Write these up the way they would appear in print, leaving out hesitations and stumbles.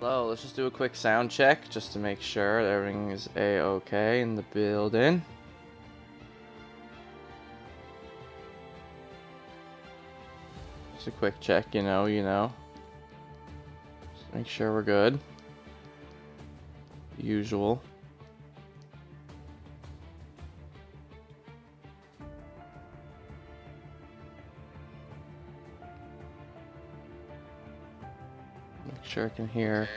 Hello, let's just do a quick sound check just to make sure that everything is a-okay in the building. Just a quick check, you know. Just make sure we're good. Usual. Make sure I can hear.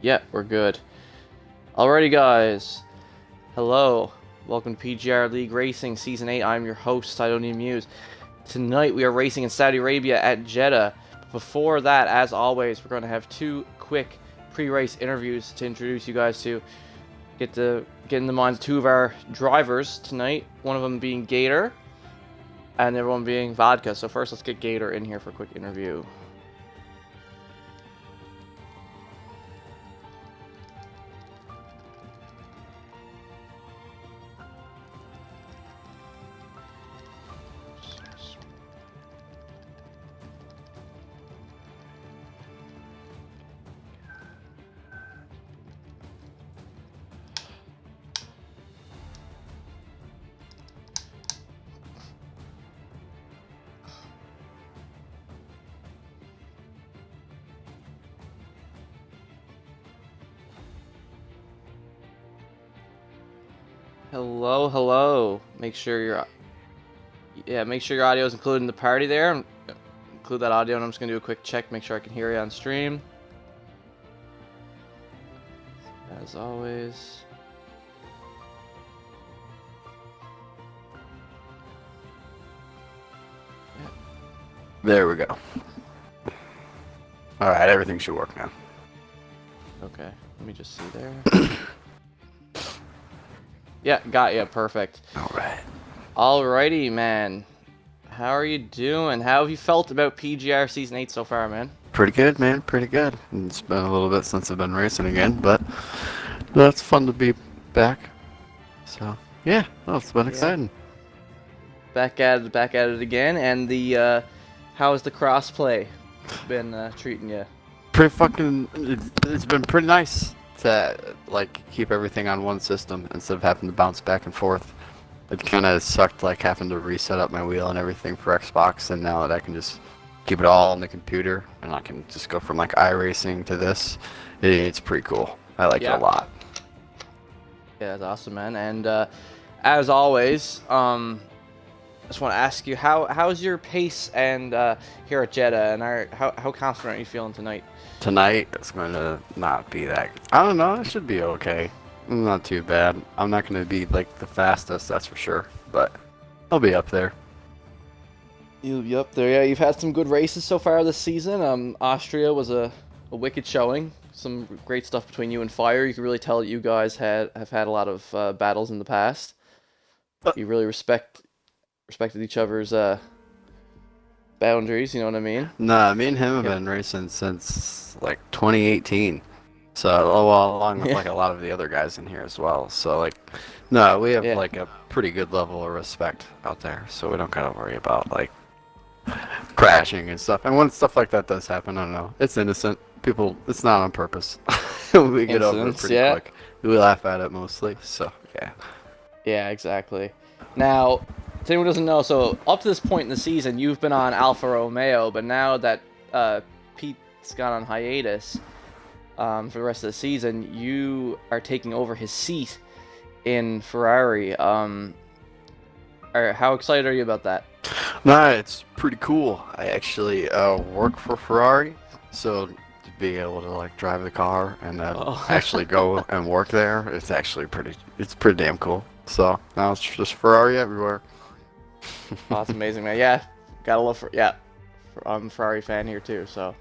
Yeah, we're good. Alrighty, guys. Hello. Welcome to PGR League Racing Season 8. I'm your host, Sidonian Muse. Tonight we are racing in Saudi Arabia at Jeddah. Before that, as always, we're going to have two quick pre-race interviews to introduce you guys to. Get in the minds of two of our drivers tonight. One of them being Gator, and the other one being Vodka. So first, let's get Gator in here for a quick interview. Hello. Make sure your audio is included in the party there. Include that audio, and I'm just gonna do a quick check, make sure I can hear you on stream. As always. There we go. Alright, everything should work now. Okay, let me just see there. Yeah, got ya, perfect. Alright. Alrighty, man. How are you doing? How have you felt about PGR Season 8 so far, man? Pretty good, man. Pretty good. It's been a little bit since I've been racing again, but it's fun to be back. So, yeah, it's been exciting. Back at it again, and the, how has the crossplay been treating you? It's been pretty nice to, like, keep everything on one system instead of having to bounce back and forth. It kind of sucked, like, having to reset up my wheel and everything for Xbox, and now that I can just keep it all on the computer, and I can just go from, like, iRacing to this, it's pretty cool. I like it a lot. Yeah, that's awesome, man. And, as always, I just want to ask you, how's your pace and here at Jeddah, and how confident are you feeling tonight? Tonight, it's going to not be that... I don't know, it should be okay. Not too bad. I'm not going to be, like, the fastest, that's for sure, but I'll be up there. You'll be up there, yeah. You've had some good races so far this season. Austria was a wicked showing. Some great stuff between you and Fire. You can really tell that you guys have had a lot of battles in the past. You really respected each other's boundaries, you know what I mean? Nah, me and him have been racing since, like, 2018. So, along with, like, a lot of the other guys in here as well. So, like, no, we have, like, a pretty good level of respect out there. So we don't gotta worry about, like, crashing and stuff. And when stuff like that does happen, I don't know. It's innocent. It's not on purpose. We get over it pretty quick. We laugh at it mostly, so, yeah. Yeah, exactly. Now, to anyone who doesn't know, so up to this point in the season, you've been on Alfa Romeo, but now that Pete's gone on hiatus for the rest of the season, you are taking over his seat in Ferrari. How excited are you about that? Nah, it's pretty cool. I actually work for Ferrari, so to be able to, like, drive the car and actually go and work there, it's pretty damn cool. So now it's just Ferrari everywhere. Oh, that's amazing, man. Yeah, gotta love I'm a Ferrari fan here too, so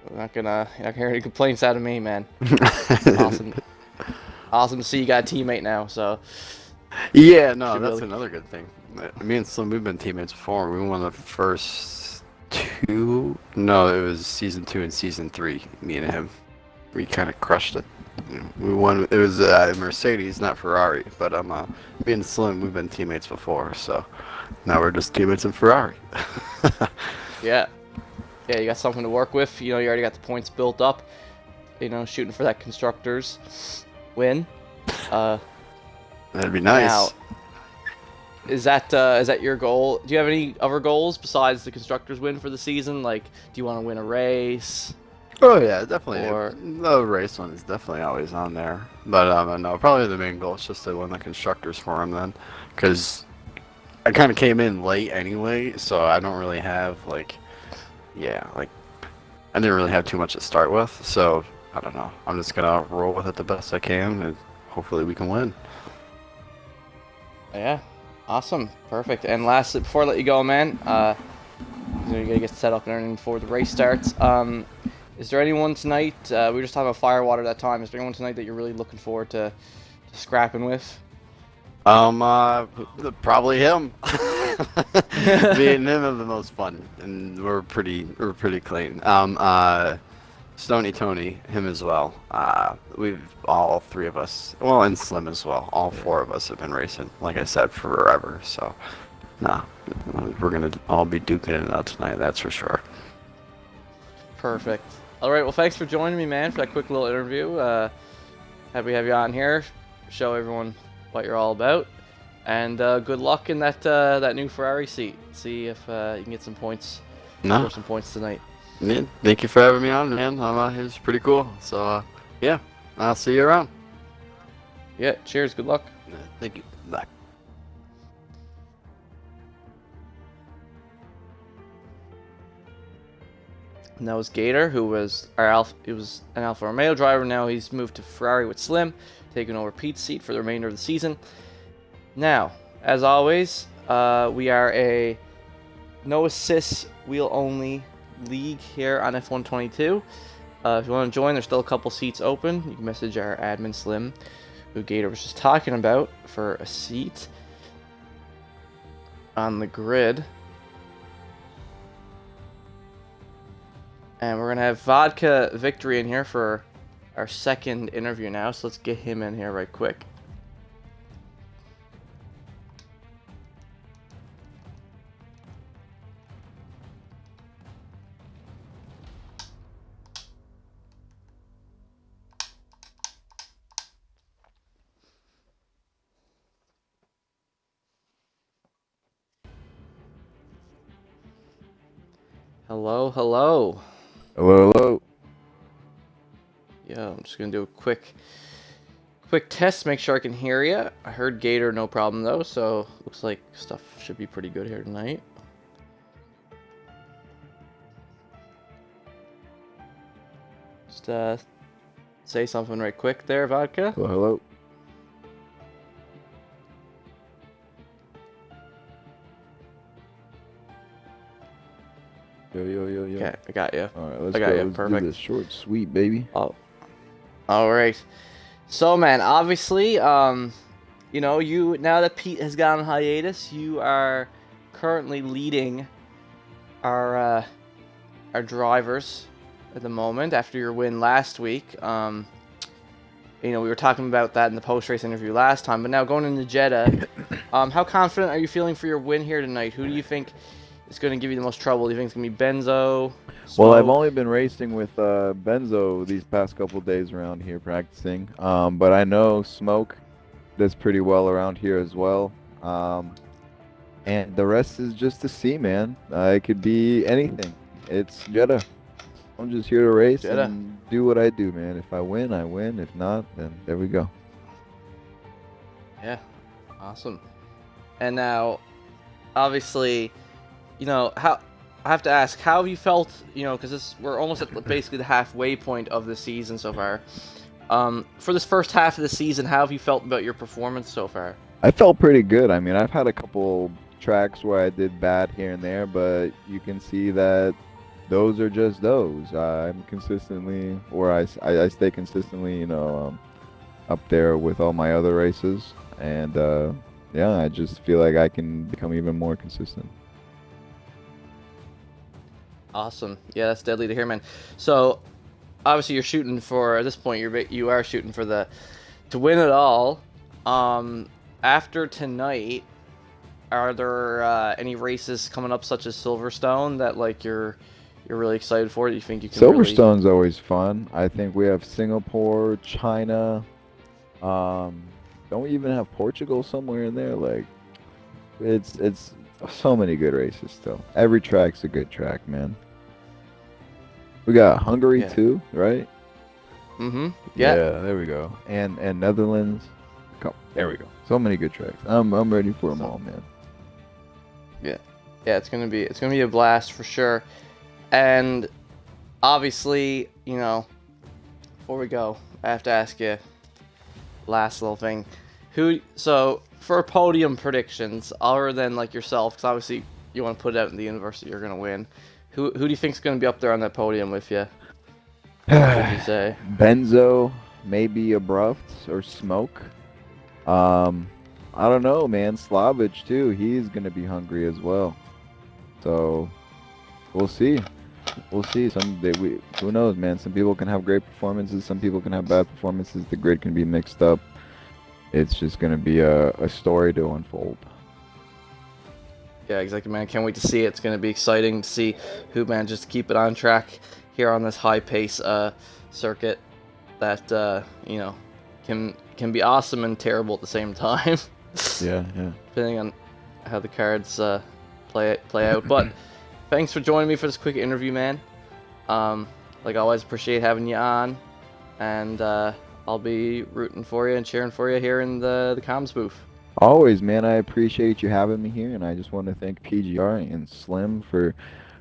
you're not gonna hear any complaints out of me, man. Awesome to see you got a teammate now. So yeah, no, that's another good thing. Me and Slim, we've been teammates before. We won the first two. No, it was season 2 and season 3. Me and him, we kind of crushed it. We won. It was Mercedes, not Ferrari. But me and Slim, we've been teammates before, so now we're just teammates in Ferrari. Yeah. yeah, you got something to work with. You know, you already got the points built up. You know, shooting for that constructors win. That'd be nice. Now, is that your goal? Do you have any other goals besides the constructors win for the season? Like, do you want to win a race? Oh yeah, definitely. Or The race one is definitely always on there. But no, probably the main goal is just to win the constructors for him then, because I kind of came in late anyway, so I don't really have like, yeah, like I didn't really have too much to start with. So I don't know. I'm just gonna roll with it the best I can, and hopefully we can win. yeah, awesome, perfect. And lastly, before I let you go, man, you know, you gotta get set up and everything before the race starts. Is there anyone tonight? We were just talking about Firewater that time. Is there anyone tonight that you're really looking forward to scrapping with? Probably him. Me and him have the most fun, and we're pretty clean. Stony Tony, him as well. We've all three of us, well, and Slim as well. All four of us have been racing, like I said, forever. So, nah, we're gonna all be duking it out tonight. That's for sure. Perfect. All right. Well, thanks for joining me, man, for that quick little interview. Happy to have you on here. Show everyone what you're all about, and good luck in that new Ferrari seat. See if you can get some points. Score some points tonight. Yeah, thank you for having me on, man. It was pretty cool. So, yeah, I'll see you around. Yeah. Cheers. Good luck. Thank you. Bye. And that was Gator, who was he was an Alfa Romeo driver. Now he's moved to Ferrari with Slim, taking over Pete's seat for the remainder of the season. Now, as always, we are a no assist wheel only league here on F122. If you want to join, there's still a couple seats open. You can message our admin Slim, who Gator was just talking about, for a seat on the grid. And we're going to have Vodka Victory in here for our second interview now, so let's get him in here right quick. Hello, hello. Hello, hello. Yeah, I'm just gonna do a quick test, make sure I can hear you. I heard Gator, no problem though, so looks like stuff should be pretty good here tonight. Just say something right quick there, Vodka. Hello, hello. Yo. Okay, I got you. All right, let's I got go. you. Let's Perfect. do this short, sweet, baby. Oh, all right. So, man, obviously, you know, now that Pete has gone on hiatus, you are currently leading our drivers at the moment after your win last week. You know, we were talking about that in the post-race interview last time, but now going into Jeddah, how confident are you feeling for your win here tonight? Who do you think is going to give you the most trouble? Do you think it's going to be Benzo? Well, I've Smoke? only been racing with Benzo these past couple days around here practicing, but I know Smoke does pretty well around here as well. And the rest is just to see, man. It could be anything. It's Jeddah. I'm just here to race Jeddah. and do what I do, man. If I win, I win. If not, then there we go. Yeah, awesome. And now, obviously, you know, I have to ask, how have you felt, you know, because we're almost at basically the halfway point of the season so far. For this first half of the season, how have you felt about your performance so far? I felt pretty good. I mean, I've had a couple tracks where I did bad here and there, but you can see that those are just those. I'm consistently, or I stay consistently, you know, up there with all my other races. And, yeah, I just feel like I can become even more consistent. Awesome. Yeah, that's deadly to hear, man. So, obviously, you're shooting for, at this point, you are shooting for to win it all. After tonight, are there any races coming up, such as Silverstone, that like you're you're really excited for? Do you think you can really... Silverstone's always fun. I think we have Singapore, China. Don't we even have Portugal somewhere in there? Like, it's so many good races still. Every track's a good track, man. We got Hungary too, right? Mm-hmm. Yeah, there we go. And Netherlands. There we go. So many good tracks. I'm ready for them all, man. Yeah, it's gonna be a blast for sure. And obviously, you know, before we go, I have to ask you last little thing. So for podium predictions, other than like yourself, because obviously you want to put it out in the universe that you're gonna win. Who do you think's gonna be up there on that podium with you? What would you say? Benzo, maybe Abrupt or Smoke. I don't know, man. Slavich too. He's gonna be hungry as well. So we'll see. We'll see. Who knows, man? Some people can have great performances. Some people can have bad performances. The grid can be mixed up. It's just gonna be a story to unfold. Yeah, exactly, man. I can't wait to see it. It's gonna be exciting to see who manages to keep it on track here on this high pace circuit that you know can be awesome and terrible at the same time. Yeah. Depending on how the cards play out. But thanks for joining me for this quick interview, man. Like always, appreciate having you on, and I'll be rooting for you and cheering for you here in the comms booth. Always, man. I appreciate you having me here, and I just want to thank PGR and Slim for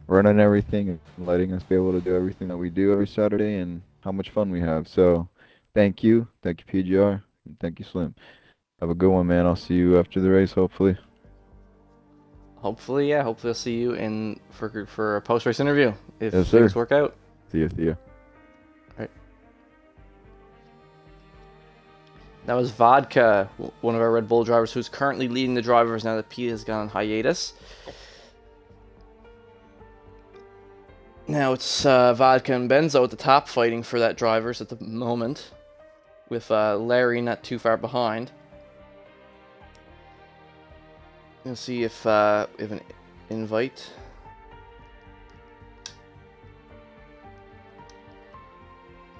running everything and letting us be able to do everything that we do every Saturday and how much fun we have. So, thank you, PGR, and thank you, Slim. Have a good one, man. I'll see you after the race, hopefully. Hopefully, yeah. Hopefully, I'll see you for a post-race interview if Yes, things sir. work out. See ya. All right. That was Vodka, one of our Red Bull drivers, who's currently leading the drivers now that Pete has gone on hiatus. Now it's Vodka and Benzo at the top fighting for that drivers at the moment, with Larry not too far behind. We'll see if we have an invite.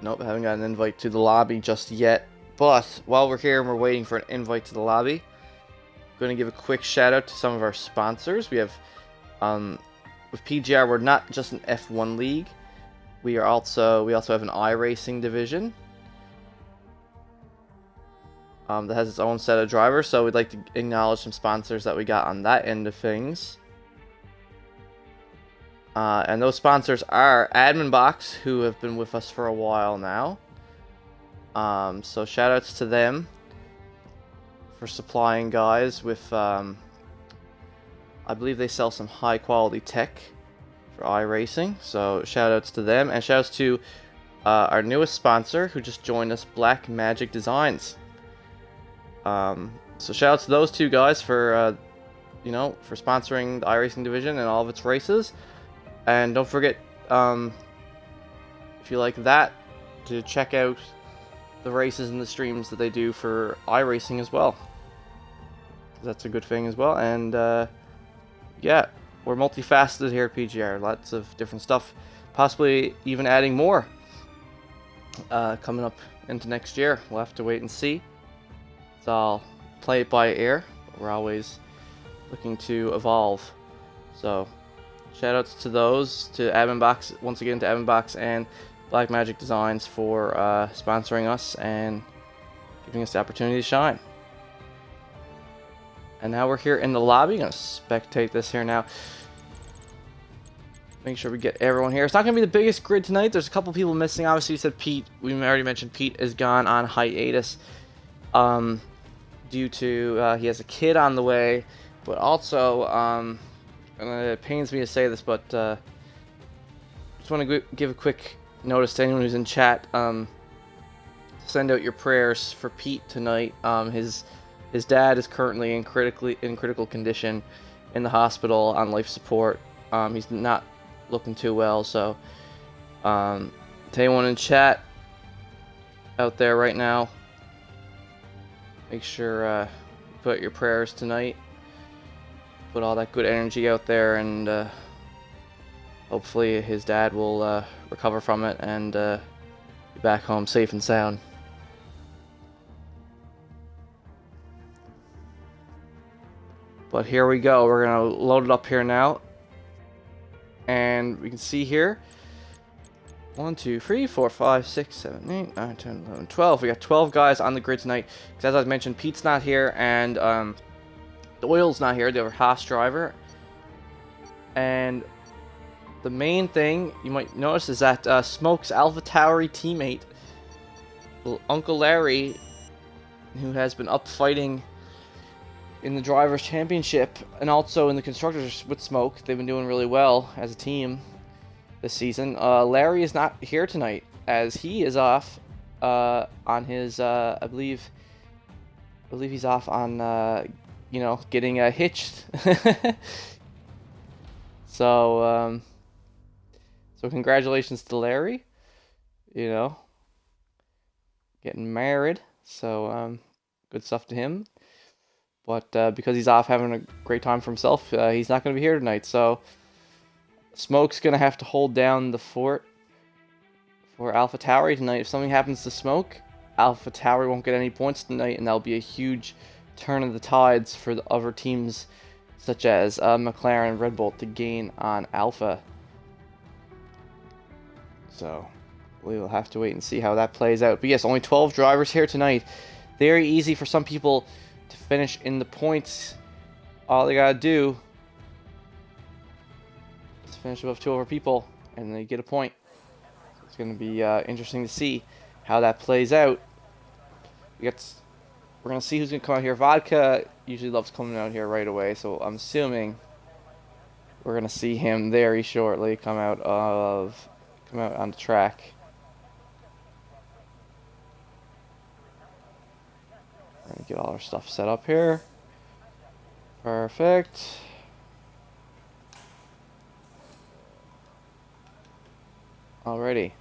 Nope, haven't got an invite to the lobby just yet. But while we're here and we're waiting for an invite to the lobby, I'm going to give a quick shout out to some of our sponsors. We have, with PGR, we're not just an F1 league. We also have an iRacing division that has its own set of drivers. So we'd like to acknowledge some sponsors that we got on that end of things. And those sponsors are Admin Box, who have been with us for a while now. So shout outs to them for supplying guys with, I believe they sell some high quality tech for iRacing. So shout outs to them, and shout outs to our newest sponsor who just joined us, Black Magic Designs. So shout outs to those two guys for, for sponsoring the iRacing division and all of its races. And don't forget, if you like that, to check out the races and the streams that they do for iRacing as well. That's a good thing as well. And yeah, we're multifaceted here at PGR. Lots of different stuff. Possibly even adding more coming up into next year. We'll have to wait and see. It's all play it by ear. We're always looking to evolve. So shoutouts to those, to Admin Box, once again to Admin Box and Black Magic Designs for sponsoring us and giving us the opportunity to shine. And now we're here in the lobby. I'm going to spectate this here now. Make sure we get everyone here. It's not going to be the biggest grid tonight. There's a couple people missing. Obviously, we said Pete. We already mentioned Pete is gone on hiatus due to he has a kid on the way. But also, it pains me to say this, but just want to give a quick notice to anyone who's in chat. Send out your prayers for Pete tonight. His dad is currently in critical condition in the hospital on life support. He's not looking too well, so to anyone in chat out there right now, make sure put your prayers tonight. Put all that good energy out there and Hopefully his dad will recover from it and be back home safe and sound. But here we go. We're going to load it up here now. And we can see here. 1, 2, 3, 4, 5, 6, 7, 8, 9, 10, 11, 12. We got 12 guys on the grid tonight. Because as I mentioned, Pete's not here and Doyle's not here. The other Haas driver. And the main thing you might notice is that Smoke's AlphaTauri teammate, Uncle Larry, who has been up fighting in the Drivers' Championship and also in the Constructors with Smoke. They've been doing really well as a team this season. Larry is not here tonight as he is off on his, I believe he's off on, getting hitched. So congratulations to Larry, getting married. So good stuff to him. But because he's off having a great time for himself, he's not going to be here tonight. So Smoke's going to have to hold down the fort for AlphaTauri tonight. If something happens to Smoke, AlphaTauri won't get any points tonight, and that'll be a huge turn of the tides for the other teams, such as McLaren and Red Bull, to gain on Alpha. So we will have to wait and see how that plays out. But yes, only 12 drivers here tonight. Very easy for some people to finish in the points. All they gotta do is finish above 2 other people, and they get a point. So it's gonna be interesting to see how that plays out. We're gonna see who's gonna come out here. Vodka usually loves coming out here right away, so I'm assuming we're gonna see him very shortly come out on the track. We're gonna get all our stuff set up here. Perfect. Alrighty.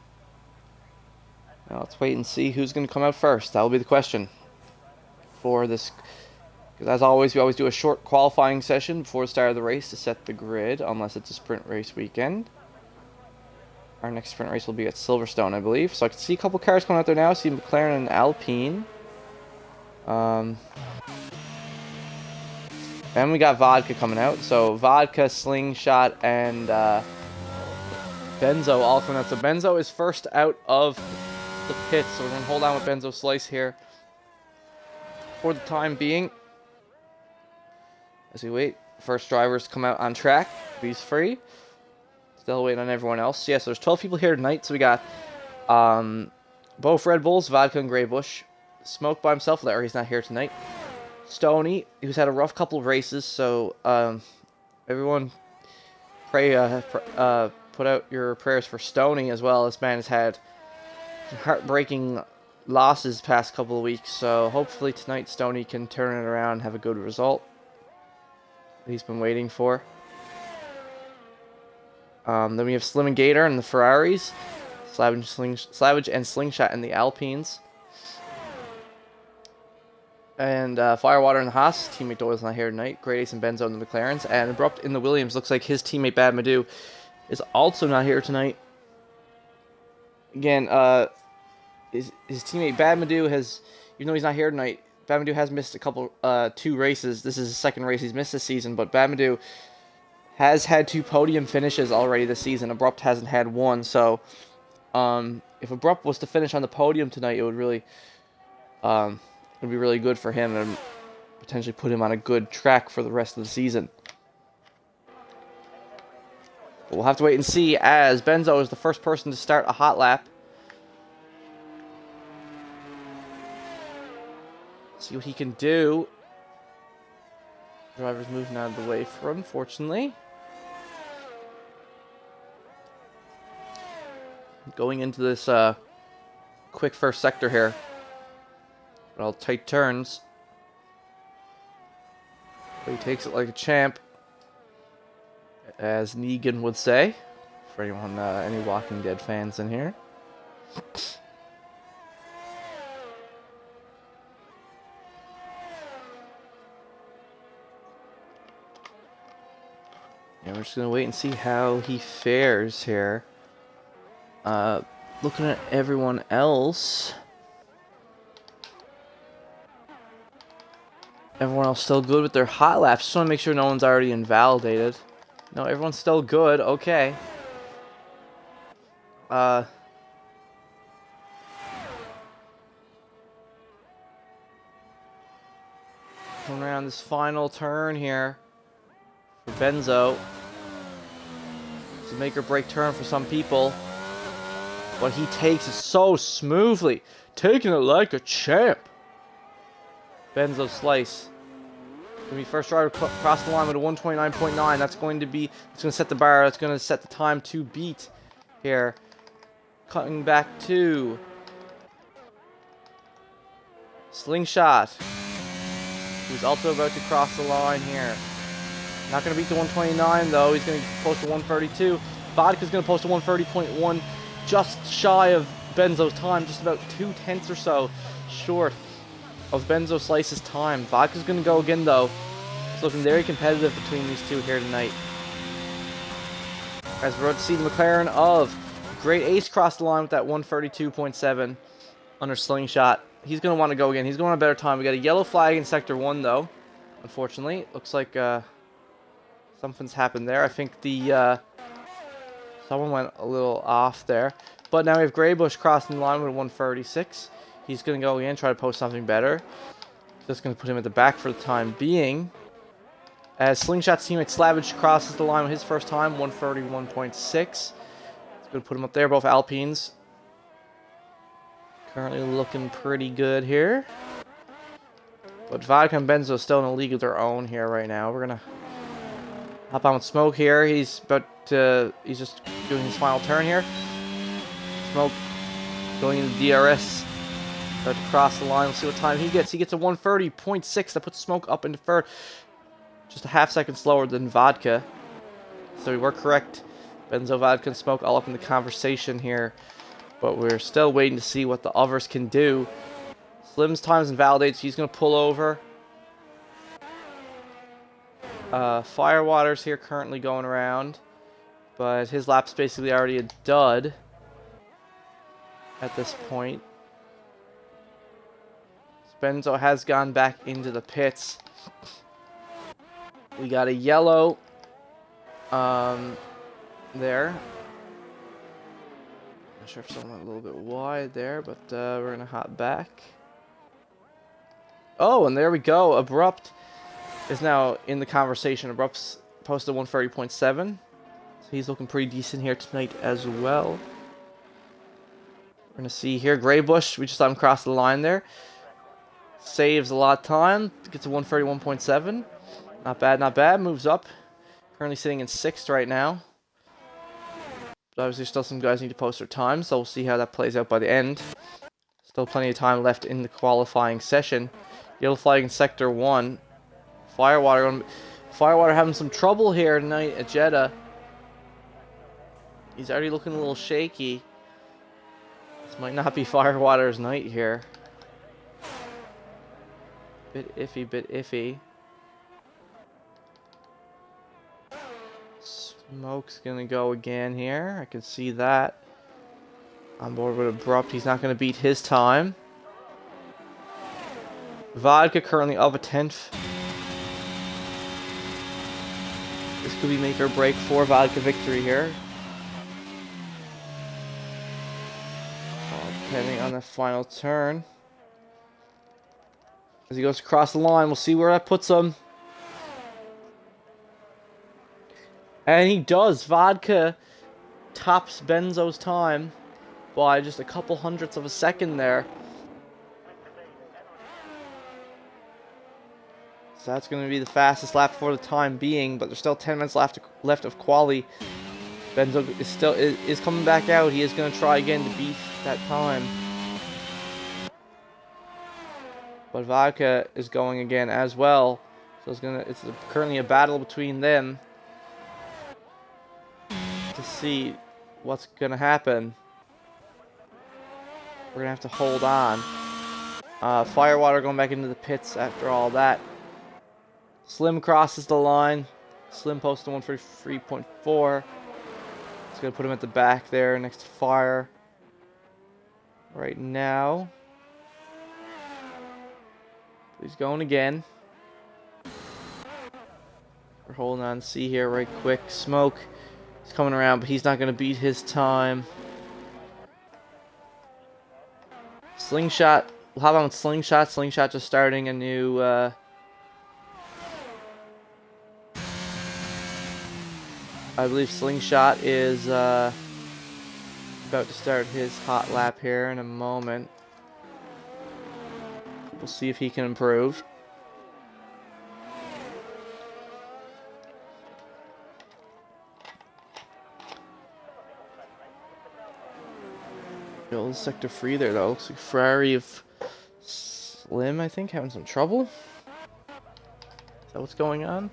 Now let's wait and see who's gonna come out first. That will be the question for this. Because as always, we always do a short qualifying session before the start of the race to set the grid, unless it's a sprint race weekend. Our next sprint race will be at Silverstone, I believe. So I can see a couple cars coming out there now. I see McLaren and Alpine. Then we got Vodka coming out. So Vodka, Slingshot, and Benzo all coming out. So Benzo is first out of the pits. So we're going to hold on with Benzo Slice here for the time being. As we wait, first drivers come out on track. He's free. Still waiting on everyone else. Yeah, so there's 12 people here tonight. So we got both Red Bulls, Vodka and Greybush. Smoke by himself. Larry's not here tonight. Stoney, who's had a rough couple of races. So everyone pray, put out your prayers for Stoney as well. This man has had heartbreaking losses past couple of weeks. So hopefully tonight Stoney can turn it around and have a good result that he's been waiting for. Then we have Slim and Gator and the Ferraris. Slavage and Slingshot and the Alpines. And Firewater and the Haas. Teammate Doyle's not here tonight. Great Ace and Benzo and the McLarens. And Abrupt in the Williams. Looks like his teammate Bad Madu is also not here tonight. Again, his teammate Bad Madu has, even though he's not here tonight, Bad Madu has missed a couple, 2 races. This is his second race he's missed this season. But Bad Madu has had 2 podium finishes already this season. Abrupt hasn't had 1. So if Abrupt was to finish on the podium tonight, it would really be really good for him and potentially put him on a good track for the rest of the season. But we'll have to wait and see, as Benzo is the first person to start a hot lap. See what he can do. Driver's moving out of the way for him, fortunately. Going into this quick first sector here. All tight turns. But he takes it like a champ, as Negan would say. For anyone, any Walking Dead fans in here. And we're just going to wait and see how he fares here. Looking at everyone else. Everyone else still good with their hot laps. Just want to make sure no one's already invalidated. No, everyone's still good. Okay. Going around this final turn here for Benzo. It's a make or break turn for some people. But he takes it so smoothly. Taking it like a champ. Benzo Slice. Gonna be first driver across the line with a 129.9. That's going to set the bar. That's going to set the time to beat here. Cutting back to Slingshot, who's also about to cross the line here. Not going to beat the 129 though. He's going to post a 132. Vodka's going to post a 130.1, just shy of Benzo's time, just about 0.2 or so short of Benzo Slice's time. Vodka's going to go again though. It's looking very competitive between these two here tonight. As we're about to see the McLaren of Great Ace cross the line with that 132.7 under Slingshot. He's going to want to go again. He's going on a better time. We got a yellow flag in Sector 1 though. Unfortunately, looks like something's happened there. I think someone went a little off there. But now we have Graybush crossing the line with a 136. He's going to go again, try to post something better. Just going to put him at the back for the time being. As Slingshot's teammate Slavage crosses the line with his first time, 131.6. It's going to put him up there, both Alpines. Currently looking pretty good here. But Vodka and Benzo still in a league of their own here right now. We're going to hop on with Smoke here. He's just doing his final turn here. Smoke going into DRS. About to cross the line. We'll see what time he gets. He gets a 130.6. That puts Smoke up into third. Just a half second slower than Vodka. So we were correct. Benzo, Vodka, and Smoke all up in the conversation here. But we're still waiting to see what the others can do. Slim's time's invalidated, so he's going to pull over. Firewater's here currently going around. But his lap's basically already a dud at this point. Benzo has gone back into the pits. We got a yellow there. Not sure if someone went a little bit wide there, but we're going to hop back. Oh, and there we go. Abrupt is now in the conversation. Abrupt's posted 130.7. So he's looking pretty decent here tonight as well. We're going to see here. Graybush, we just saw him cross the line there. Saves a lot of time. Gets a 131.7. Not bad, not bad. Moves up. Currently sitting in 6th right now. But obviously still some guys need to post their time, so we'll see how that plays out by the end. Still plenty of time left in the qualifying session. Yellow flag in Sector 1. Firewater having some trouble here tonight at Jeddah. He's already looking a little shaky. This might not be Firewater's night here. Bit iffy. Smoke's gonna go again here. I can see that. On board with Abrupt. He's not gonna beat his time. Vodka currently up a 10th. This could be make or break for Vodka victory here. Depending on the final turn. As he goes across the line, we'll see where that puts him. And he does. Vodka tops Benzo's time by just a couple hundredths of a second there. So that's going to be the fastest lap for the time being, but there's still 10 minutes left of quali. Benzo is coming back out. He is going to try again to beat that time. But Vodka is going again as well. So it's currently a battle between them to see what's going to happen. We're going to have to hold on. Firewater going back into the pits after all that. Slim crosses the line. Slim posted 143.4. It's going to put him at the back there next to Fire. Right now. He's going again. We're holding on C here right quick. Smoke is coming around, but he's not going to beat his time. Slingshot. We'll have on Slingshot. Slingshot just starting a new... I believe Slingshot is about to start his hot lap here in a moment. We'll see if he can improve. Still sector free there though. Looks like Ferrari of Slim, I think, having some trouble. Is that what's going on?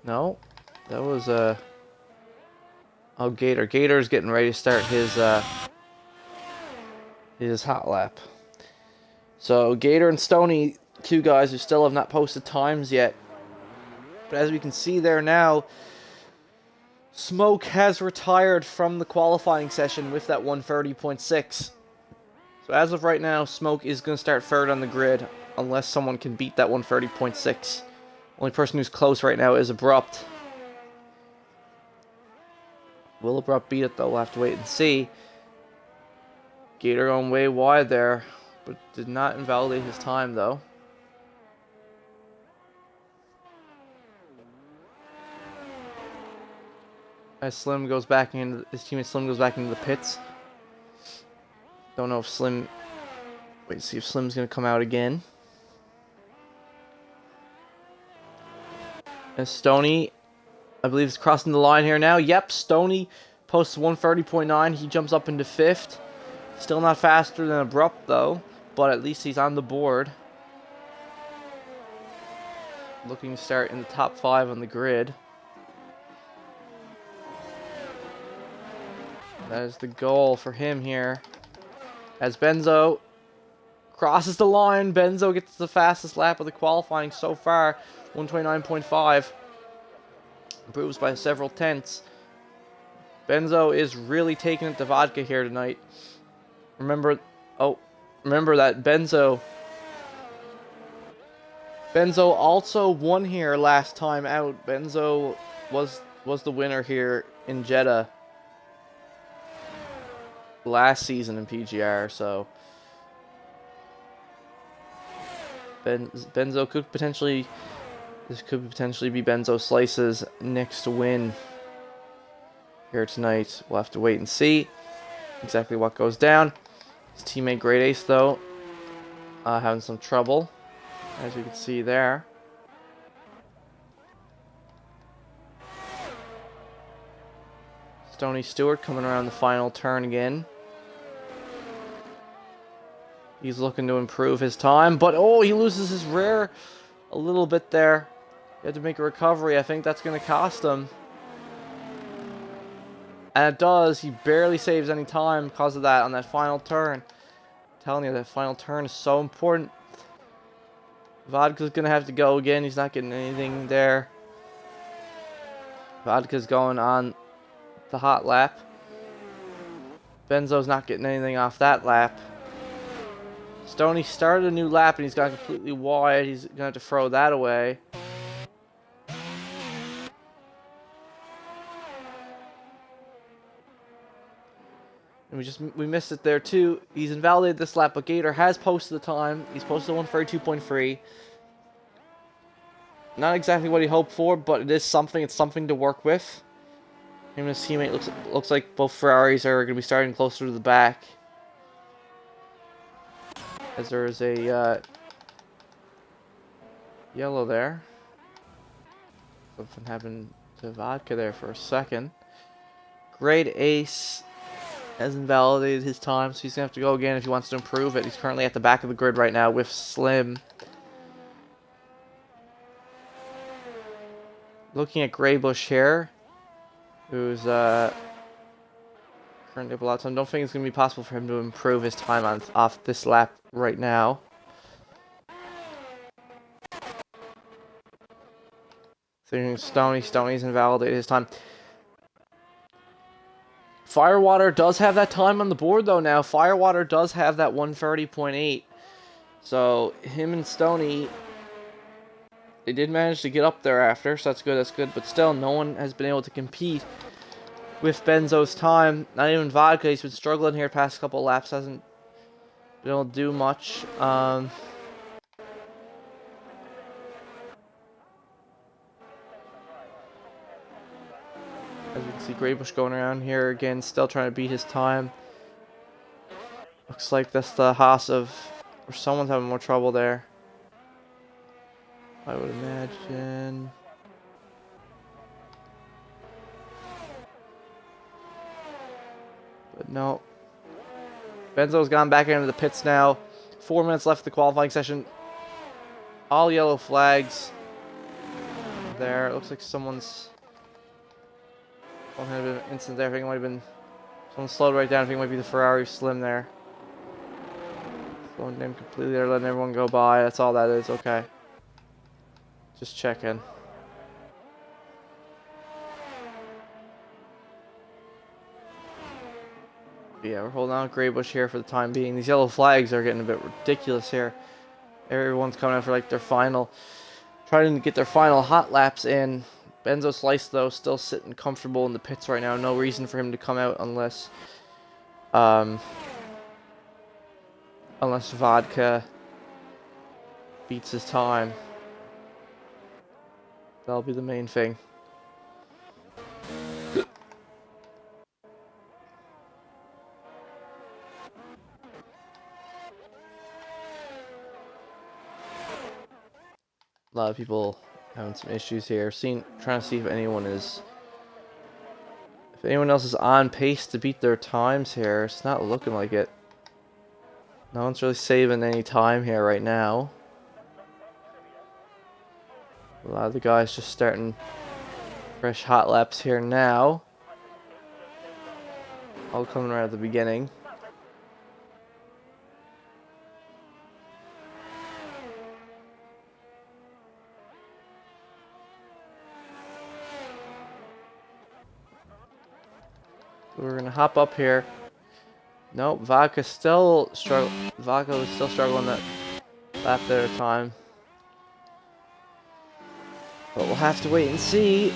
No. That was oh, Gator. Gator's getting ready to start his hot lap. So Gator and Stony, two guys who still have not posted times yet. But as we can see there now, Smoke has retired from the qualifying session with that 130.6. So as of right now, Smoke is going to start third on the grid unless someone can beat that 130.6. Only person who's close right now is Abrupt. Will Abrupt beat it though? We'll have to wait and see. Gator going way wide there, but did not invalidate his time though. As Slim goes back into his teammate Slim goes back into the pits. Don't know if Slim. Wait, see if Slim's gonna come out again. And Stony, I believe, is crossing the line here now. Yep, Stony posts 130.9. He jumps up into 5th. Still not faster than Abrupt though, but at least he's on the board. Looking to start in the top 5 on the grid. That is the goal for him here. As Benzo crosses the line, Benzo gets the fastest lap of the qualifying so far, 129.5. Improves by several tenths. Benzo is really taking it to vodka here tonight. Remember that Benzo also won here last time out. Benzo was the winner here in Jeddah last season in PGR, so Benzo could potentially, this could potentially be Benzo Slice's next win here tonight. We'll have to wait and see exactly what goes down. His teammate Great Ace though having some trouble, as you can see there. Stony Stewart coming around the final turn again. He's looking to improve his time, but oh, he loses his rear a little bit there. He had to make a recovery. I think that's going to cost him. And it does. He barely saves any time because of that on that final turn. I'm telling you, that final turn is so important. Vodka's going to have to go again. He's not getting anything there. Vodka's going on the hot lap. Benzo's not getting anything off that lap. Stoney started a new lap and he's gone completely wide. He's going to have to throw that away. And we missed it there too. He's invalidated this lap, but Gator has posted the time. He's posted 132.3. Not exactly what he hoped for, but it is something. It's something to work with. Him and his teammate looks like both Ferraris are going to be starting closer to the back. As there is a yellow there. Something happened to Vodka there for a second. Great Ace has invalidated his time, so he's going to have to go again if he wants to improve it. He's currently at the back of the grid right now with Slim. Looking at Greybush here, who's currently up a lot of time. Don't think it's going to be possible for him to improve his time off this lap right now. Thinking Stoney's invalidated his time. Firewater does have that time on the board though now. Firewater does have that 130.8. So him and Stoney, they did manage to get up there after, so that's good. But still, no one has been able to compete with Benzo's time. Not even Vodka. He's been struggling here past couple laps. Hasn't been able to do much. As we can see, Greybush going around here again, still trying to beat his time. Looks like that's the Haas of... or someone's having more trouble there. I would imagine... but no. Benzo's gone back into the pits now. 4 minutes left of the qualifying session. All yellow flags. There, it looks like someone's... one had an incident there. I think it might have been... someone slowed right down. I think it might be the Ferrari Slim there. Slowing down completely there, letting everyone go by. That's all that is. Okay. Just checking. Yeah, we're holding on to Greybush here for the time being. These yellow flags are getting a bit ridiculous here. Everyone's coming out for like their final... trying to get their final hot laps in. Benzo Slice, though, still sitting comfortable in the pits right now. No reason for him to come out unless... unless Vodka beats his time. That'll be the main thing. A lot of people having some issues here. Trying to see if anyone else is on pace to beat their times here. It's not looking like it. No one's really saving any time here right now. A lot of the guys just starting fresh hot laps here now. All coming right at the beginning. We're gonna hop up here. Nope, Vodka's still struggling. Vodka was still struggling that lap there at a time. But we'll have to wait and see.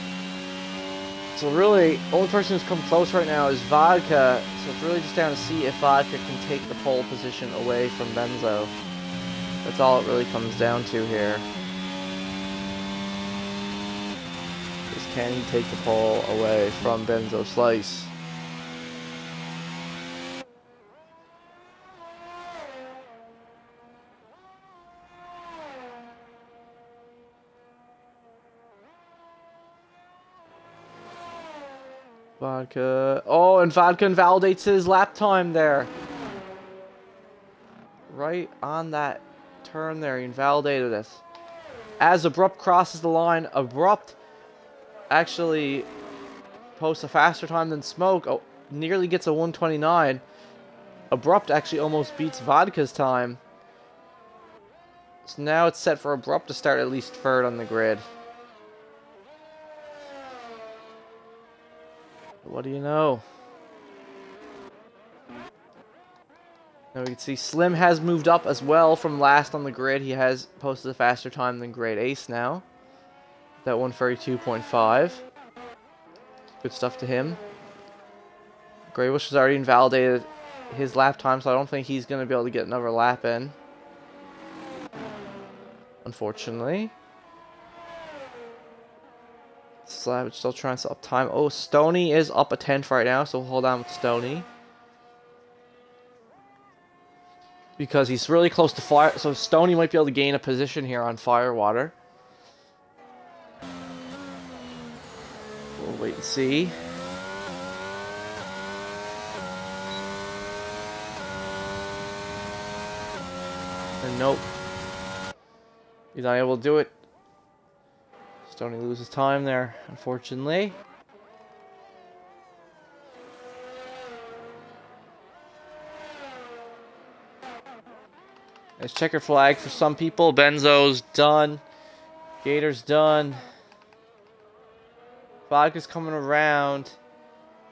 So really, only person who's come close right now is Vodka. So it's really just down to see if Vodka can take the pole position away from Benzo. That's all it really comes down to here. Is can he take the pole away from Benzo Slice? Vodka. Oh, and Vodka invalidates his lap time there. Right on that turn there, he invalidated it. As Abrupt crosses the line, Abrupt actually posts a faster time than Smoke. Oh, nearly gets a 129. Abrupt actually almost beats Vodka's time. So now it's set for Abrupt to start at least third on the grid. What do you know? Now we can see Slim has moved up as well from last on the grid. He has posted a faster time than Great Ace now. That 132.5. Good stuff to him. Greybush has already invalidated his lap time, so I don't think he's going to be able to get another lap in. Unfortunately. Savage still trying to set up time. Oh, Stoney is up a 10th right now, so we'll hold on with Stoney. Because he's really close to Fire, so Stoney might be able to gain a position here on Firewater. We'll wait and see. And nope. He's not able to do it. Stoney loses time there, unfortunately. There's checkered flag for some people. Benzo's done. Gator's done. Vodka's coming around.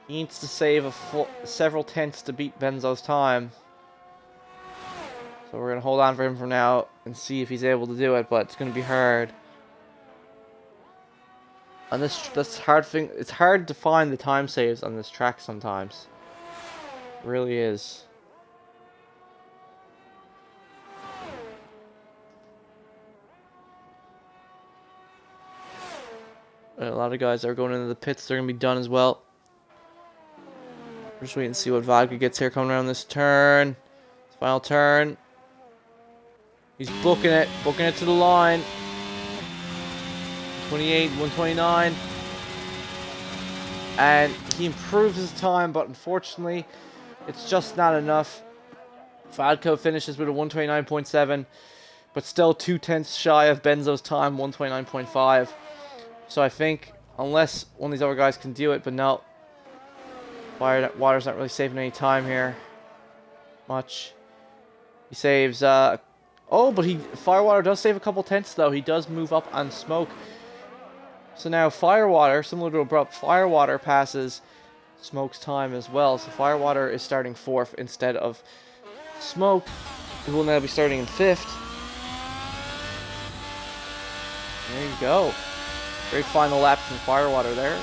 He needs to save several tenths to beat Benzo's time. So we're going to hold on for him for now and see if he's able to do it, but it's going to be hard. On this hard thing, it's hard to find the time saves on this track sometimes. It really is. And a lot of guys are going into the pits. They're going to be done as well. We're just waiting to see what Vodka gets here coming around this turn. Final turn. He's booking it to the line. 128, 129. And he improves his time, but unfortunately, it's just not enough. Vodka finishes with a 129.7, but still 2/10 shy of Benzo's time, 129.5. So I think, unless one of these other guys can do it, but no. Water's not really saving any time here. Much. He saves, but Firewater does save a couple tenths, though. He does move up on Smoke. So now Firewater, similar to Abrupt, Firewater passes Smoke's time as well. So Firewater is starting 4th instead of Smoke, who will now be starting in 5th. There you go. Great final lap from Firewater there.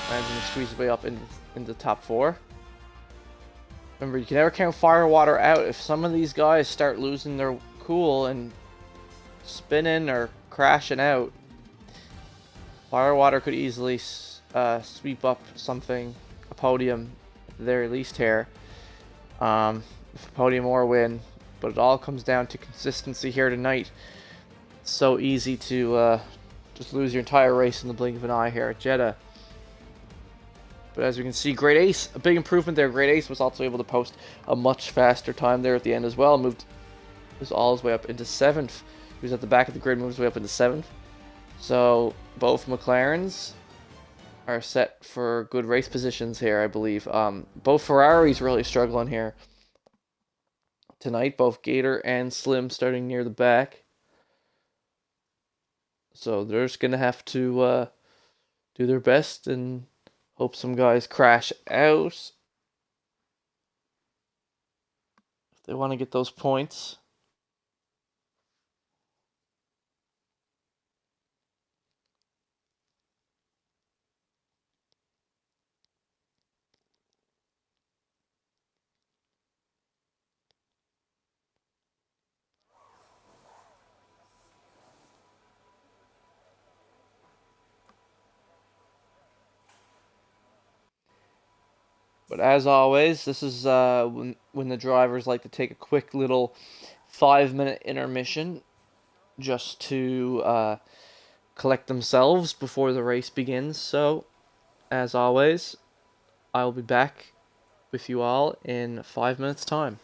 Managing to squeeze his way up into the top 4. Remember, you can never count Firewater out. If some of these guys start losing their cool and spinning or crashing out, Firewater could easily sweep up a podium at the very least here. If a podium or a win. But it all comes down to consistency here tonight. It's so easy to just lose your entire race in the blink of an eye here at Jeddah. But as we can see, Great Ace, a big improvement there. Great Ace was also able to post a much faster time there at the end as well. Was all his way up into 7th. He was at the back of the grid, moved his way up into 7th. So both McLarens are set for good race positions here, I believe. Both Ferraris really struggling here tonight. Both Gator and Slim starting near the back. So they're just going to have to do their best and hope some guys crash out if they want to get those points. But as always, this is when the drivers like to take a quick little 5-minute intermission just to collect themselves before the race begins. So, as always, I'll be back with you all in 5 minutes' time.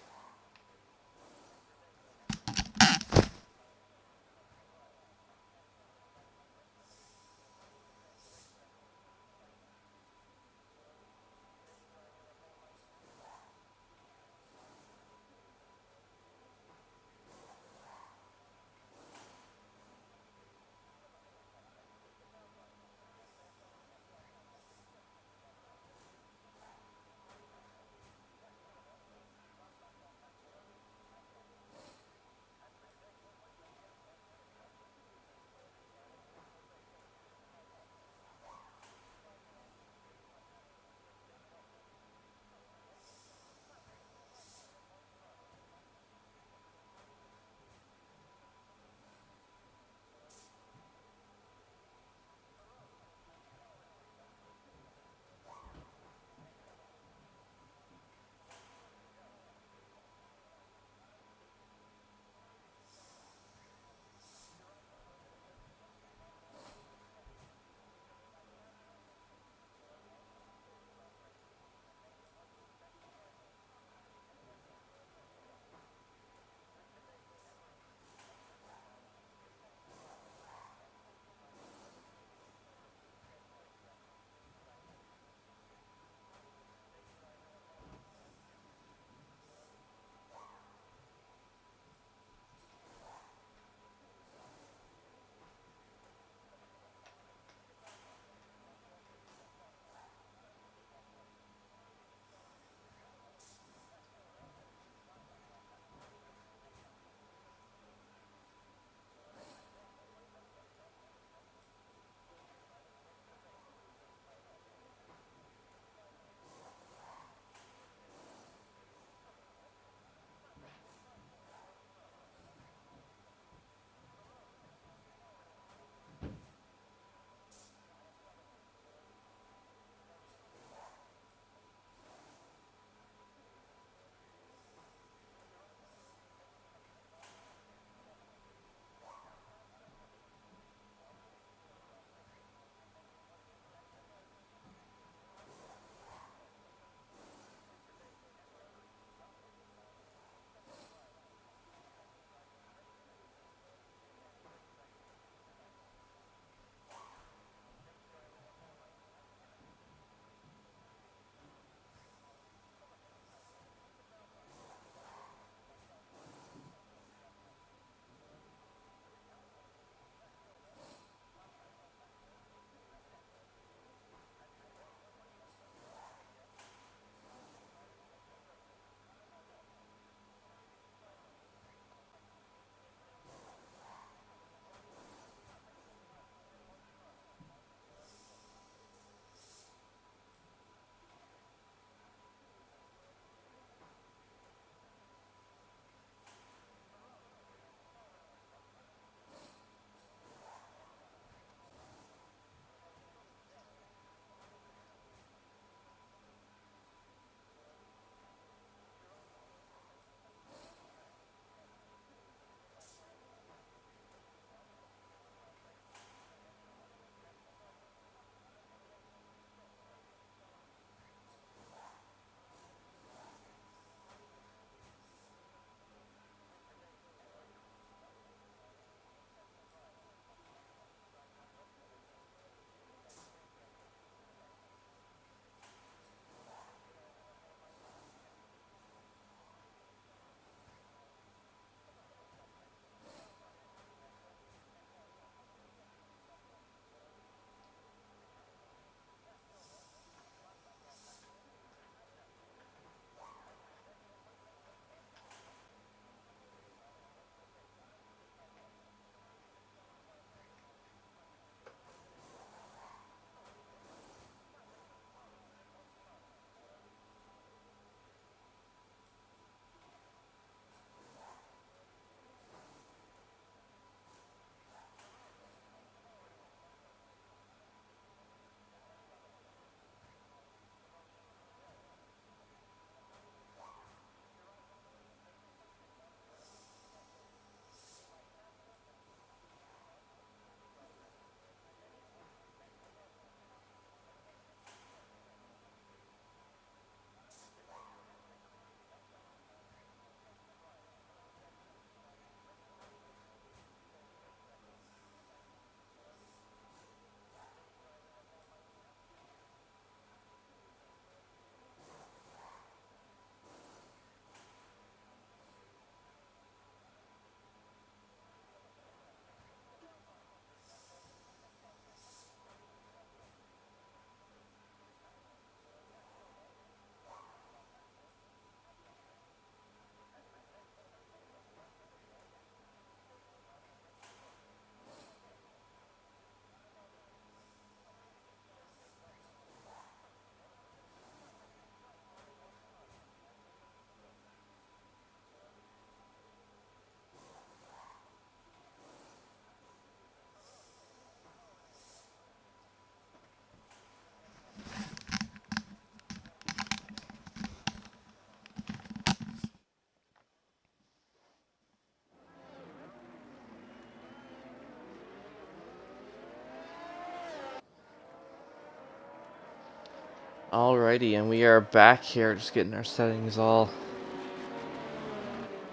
Alrighty, and we are back here, just getting our settings all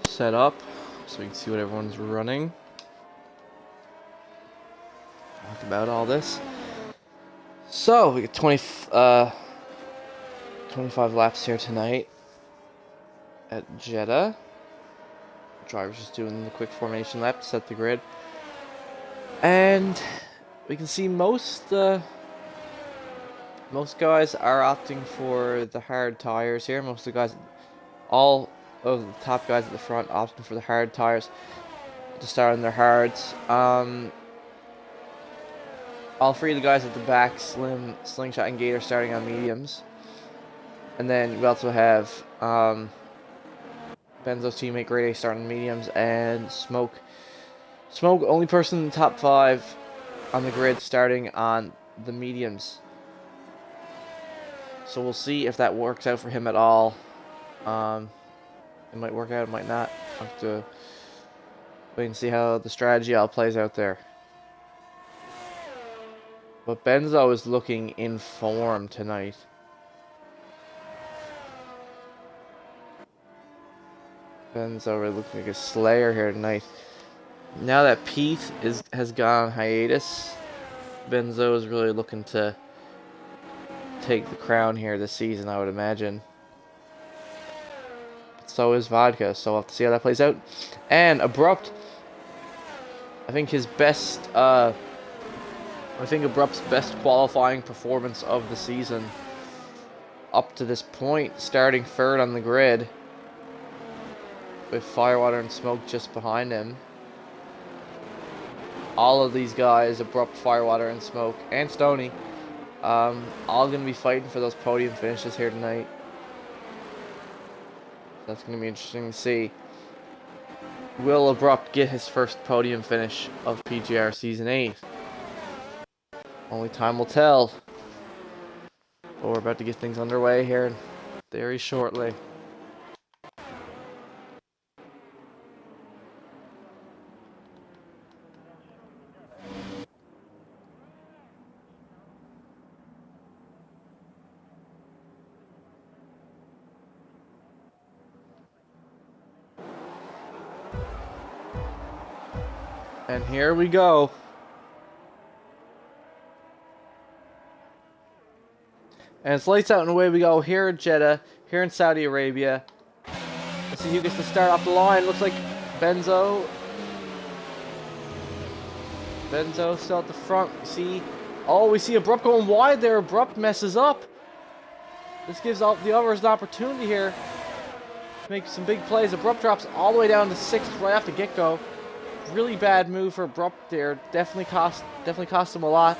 set up so we can see what everyone's running. Talk about all this. So, we got 25 laps here tonight at Jeddah. The driver's just doing the quick formation lap to set the grid. And we can see most guys are opting for the hard tires here. Most of the guys, all of the top guys at the front opting for the hard tires to start on their hards. All three of the guys at the back, Slim, Slingshot, and Gator, starting on mediums. And then we also have Benzo's teammate Grade A starting on mediums, and Smoke, only person in the top 5 on the grid, starting on the mediums. So we'll see if that works out for him at all. It might work out, it might not. I'll have to wait and see how the strategy all plays out there. But Benzo is looking in form tonight. Benzo really looking like a slayer here tonight. Now that Pete has gone on hiatus, Benzo is really looking to take the crown here this season, I would imagine. But so is Vodka, so we'll have to see how that plays out. And Abrupt, I think Abrupt's best qualifying performance of the season up to this point, starting third on the grid with Firewater and Smoke just behind him. All of these guys, Abrupt, Firewater, and Smoke, and Stony, all going to be fighting for those podium finishes here tonight. That's going to be interesting to see. Will Abrupt get his first podium finish of PGR Season 8? Only time will tell. But we're about to get things underway here very shortly. And here we go. And it's lights out and away we go here at Jeddah, here in Saudi Arabia. Let's see who gets to start off the line. Looks like Benzo. Benzo still at the front. We see Abrupt going wide there. Abrupt messes up. This gives all the others an opportunity here to make some big plays. Abrupt drops all the way down to 6th right off the get-go. Really bad move for Abrupt there. Definitely cost him a lot.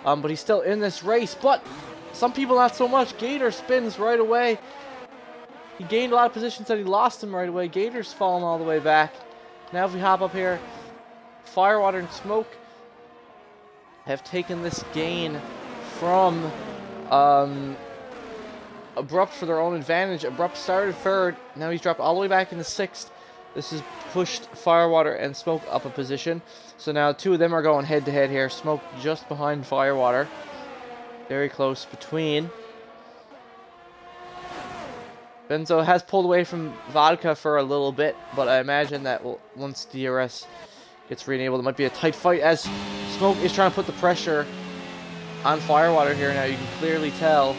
But he's still in this race. But some people not so much. Gator spins right away. He gained a lot of positions and he lost them right away. Gator's fallen all the way back. Now if we hop up here, Firewater and Smoke have taken this gain from Abrupt for their own advantage. Abrupt started third. Now he's dropped all the way back into 6th. This has pushed Firewater and Smoke up a position. So now 2 of them are going head to head here. Smoke just behind Firewater. Very close between. Benzo has pulled away from Vodka for a little bit, but I imagine that once DRS gets re-enabled, it might be a tight fight as Smoke is trying to put the pressure on Firewater here now. You can clearly tell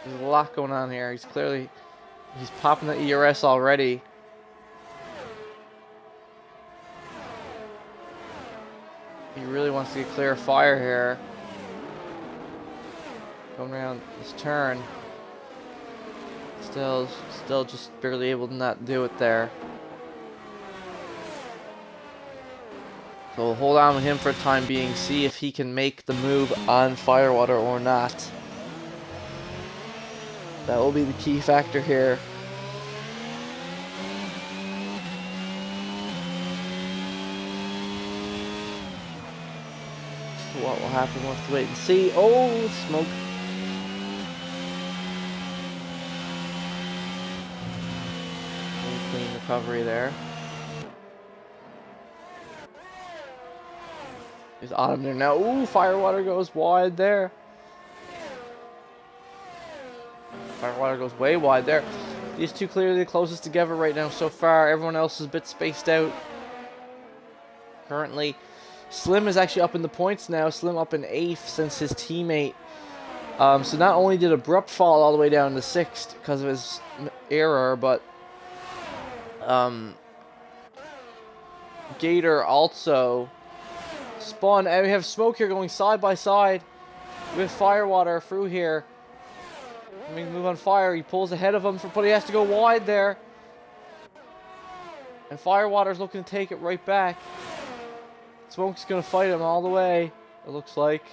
there's a lot going on here. He's popping the ERS already. He really wants to get clear of fire here. Going around this turn. Still just barely able to not do it there. So we'll hold on with him for a time being, see if he can make the move on Firewater or not. That will be the key factor here. So what will happen? We'll have to wait and see. Oh, Smoke. Really clean recovery there. He's on him there now. Ooh, Firewater goes wide there. Firewater goes way wide there. These two clearly the closest together right now so far. Everyone else is a bit spaced out. Currently, Slim is actually up in the points now. Slim up in 8th since his teammate. So not only did Abrupt fall all the way down to 6th because of his error, but Gator also spun. And we have Smoke here going side by side with Firewater through here. We move on Fire. He pulls ahead of him, but he has to go wide there. And Firewater's looking to take it right back. Smoke's going to fight him all the way, it looks like.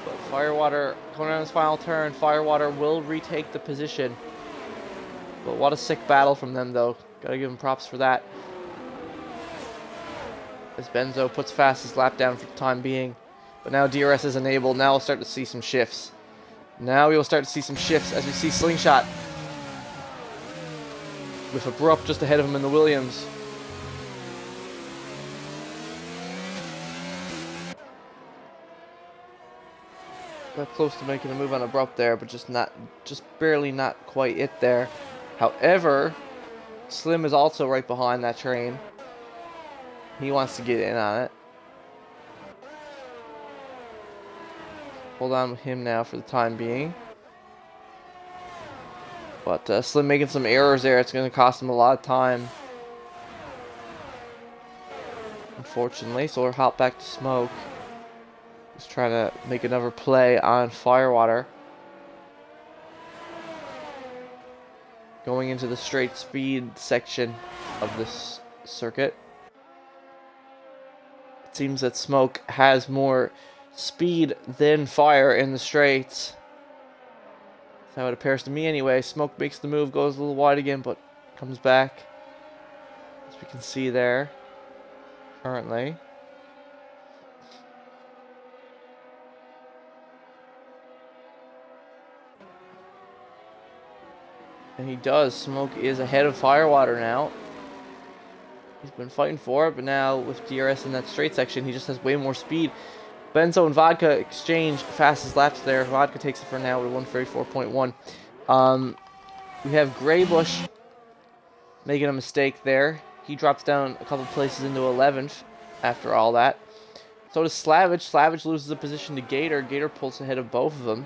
But Firewater, coming around his final turn, Firewater will retake the position. But what a sick battle from them, though. Gotta give him props for that. As Benzo puts fastest lap down for the time being. But now DRS is enabled. Now we'll start to see some shifts. Now we will start to see some shifts as we see Slingshot with Abrupt just ahead of him in the Williams. Got close to making a move on Abrupt there, but just barely not quite it there. However, Slim is also right behind that train. He wants to get in on it. Hold on with him now for the time being. But Slim making some errors there. It's going to cost him a lot of time. Unfortunately. So we'll hop back to Smoke. Just trying to make another play on Firewater. Going into the straight speed section of this circuit. It seems that Smoke has more speed than Fire in the straights. That's how it appears to me anyway. Smoke makes the move, goes a little wide again, but comes back. As we can see there, currently. And he does. Smoke is ahead of Firewater now. He's been fighting for it, but now with DRS in that straight section, he just has way more speed. Benzo and Vodka exchange fastest laps there. Vodka takes it for now with 134.1. We have Graybush making a mistake there. He drops down a couple places into 11th after all that. So does Slavage. Slavage loses a position to Gator. Gator pulls ahead of both of them.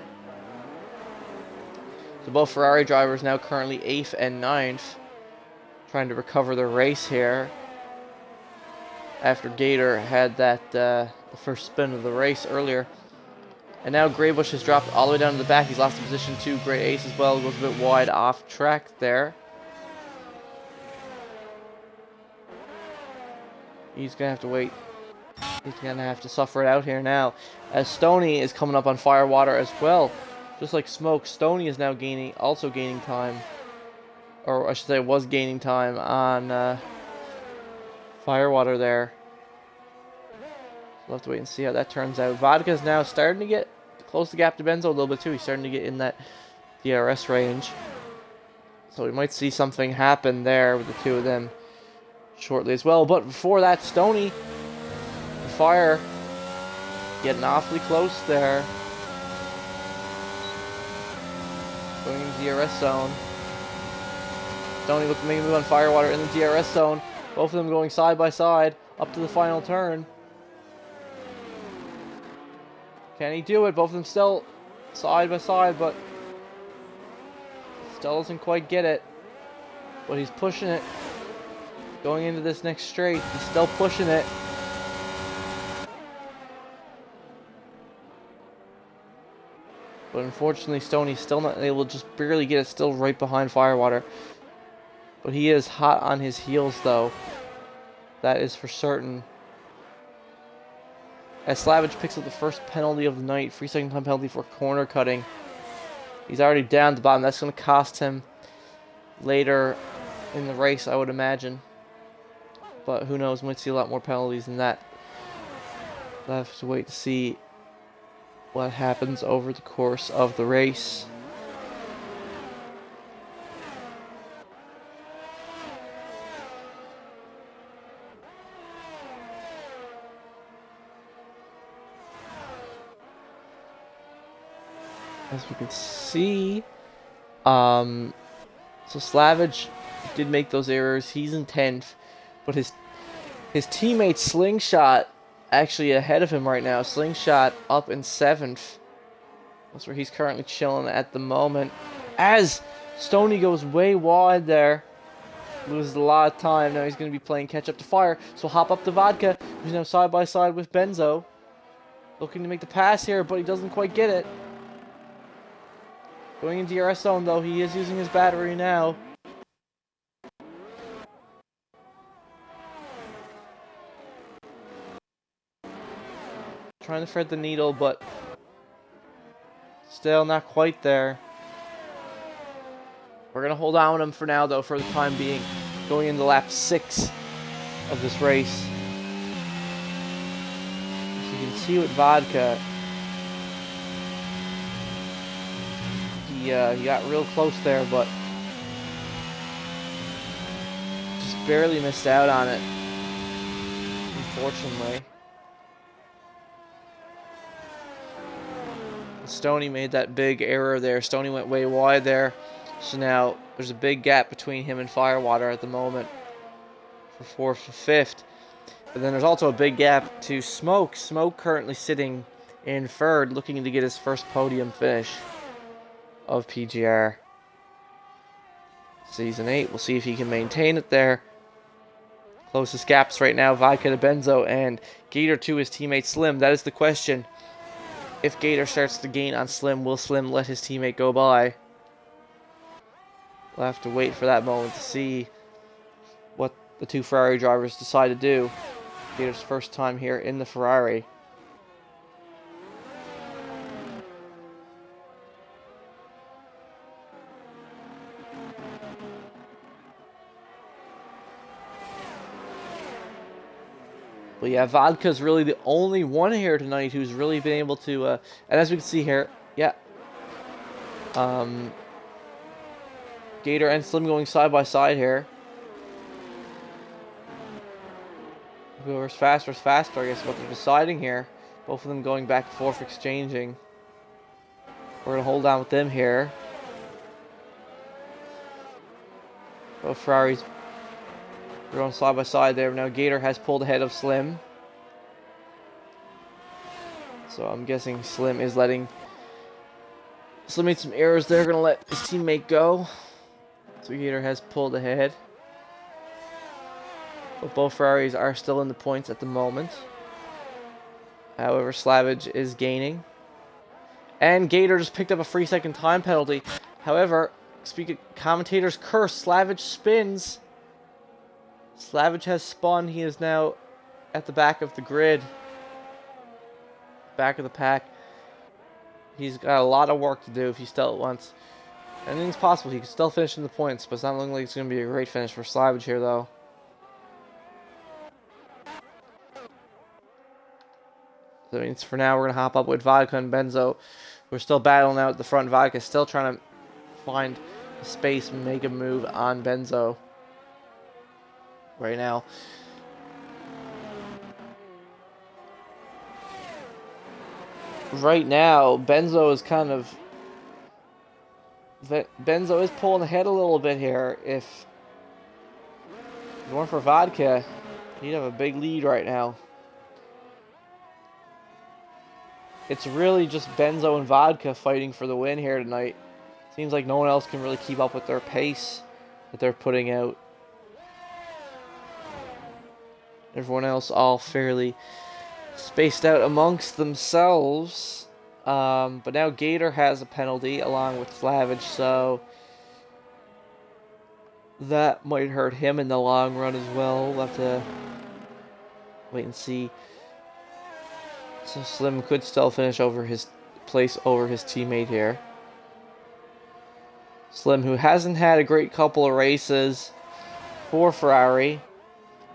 So both Ferrari drivers now currently 8th and 9th. Trying to recover the race here. After Gator had that the first spin of the race earlier. And now Graybush has dropped all the way down to the back. He's lost the position to Gray Ace as well. Goes a bit wide off track there. He's going to have to wait. He's going to have to suffer it out here now. As Stoney is coming up on Firewater as well. Just like Smoke, Stoney is now also gaining time. Or I should say was gaining time on Firewater there. We'll have to wait and see how that turns out. Vodka is now starting to get close the gap to Benzo a little bit too. He's starting to get in that DRS range. So we might see something happen there with the two of them shortly as well. But before that, Stoney and Fire getting awfully close there. Going into the DRS zone. Stoney looking to make a move on Firewater in the DRS zone. Both of them going side by side up to the final turn. Can he do it? Both of them still side by side, but still doesn't quite get it. But he's pushing it. Going into this next straight, he's still pushing it. But unfortunately, Stoney's still not able to just barely get it, still right behind Firewater. But he is hot on his heels, though. That is for certain. As Slavage picks up the first penalty of the night, 3-second time penalty for corner cutting. He's already down at the bottom. That's going to cost him later in the race, I would imagine. But who knows? We might see a lot more penalties than that. We'll have to wait to see what happens over the course of the race. as we can see. So Slavage did make those errors. He's in 10th, but his teammate Slingshot actually ahead of him right now. Slingshot up in 7th. That's where he's currently chilling at the moment. As Stony goes way wide there. Loses a lot of time. Now he's going to be playing catch up to Fire. So hop up to Vodka, who's now side by side with Benzo. Looking to make the pass here, but he doesn't quite get it. Going into your S zone though, he is using his battery now. Trying to thread the needle, but still not quite there. We're going to hold on with him for now, though, for the time being. Going into lap 6 of this race. As you can see with Vodka, he got real close there, but just barely missed out on it, unfortunately. Stoney made that big error there. Stoney went way wide there. So now there's a big gap between him and Firewater at the moment for 4th and 5th. But then there's also a big gap to Smoke. Smoke currently sitting in 3rd, looking to get his first podium finish of PGR Season 8. We'll see if he can maintain it there. Closest gaps right now, Vodka to Benzo and Gator to his teammate Slim. That is the question. If Gator starts to gain on Slim, will Slim let his teammate go by? We'll have to wait for that moment to see what the two Ferrari drivers decide to do. Gator's first time here in the Ferrari. But yeah, Vodka's really the only one here tonight who's really been able to, and as we can see here, yeah. Gator and Slim going side by side here. Whoever's faster is faster, I guess, what they're deciding here. Both of them going back and forth, exchanging. We're going to hold on with them here. Both Ferraris are going side by side there. Now Gator has pulled ahead of Slim. So I'm guessing Slim is letting... Slim made some errors there. Going to let his teammate go. So Gator has pulled ahead. But both Ferraris are still in the points at the moment. However, Slavage is gaining. And Gator just picked up a 3-second time penalty. However, speaking of commentators curse, Slavage spins. Slavage has spun. He is now at the back of the grid. Back of the pack. He's got a lot of work to do if he still wants. Anything's possible. He can still finish in the points, but it's not looking like it's going to be a great finish for Slavage here, though. So that means for now we're going to hop up with Vodka and Benzo. We're still battling out at the front. Vodka still trying to find space and make a move on Benzo right now. Right now, Benzo is kind of... Benzo is pulling ahead a little bit here. If going for Vodka, he'd have a big lead right now. It's really just Benzo and Vodka fighting for the win here tonight. Seems like no one else can really keep up with their pace that they're putting out. Everyone else all fairly spaced out amongst themselves. But now Gator has a penalty along with Slavage, so that might hurt him in the long run as well. We'll have to wait and see. So Slim could still finish over his place over his teammate here. Slim, who hasn't had a great couple of races for Ferrari.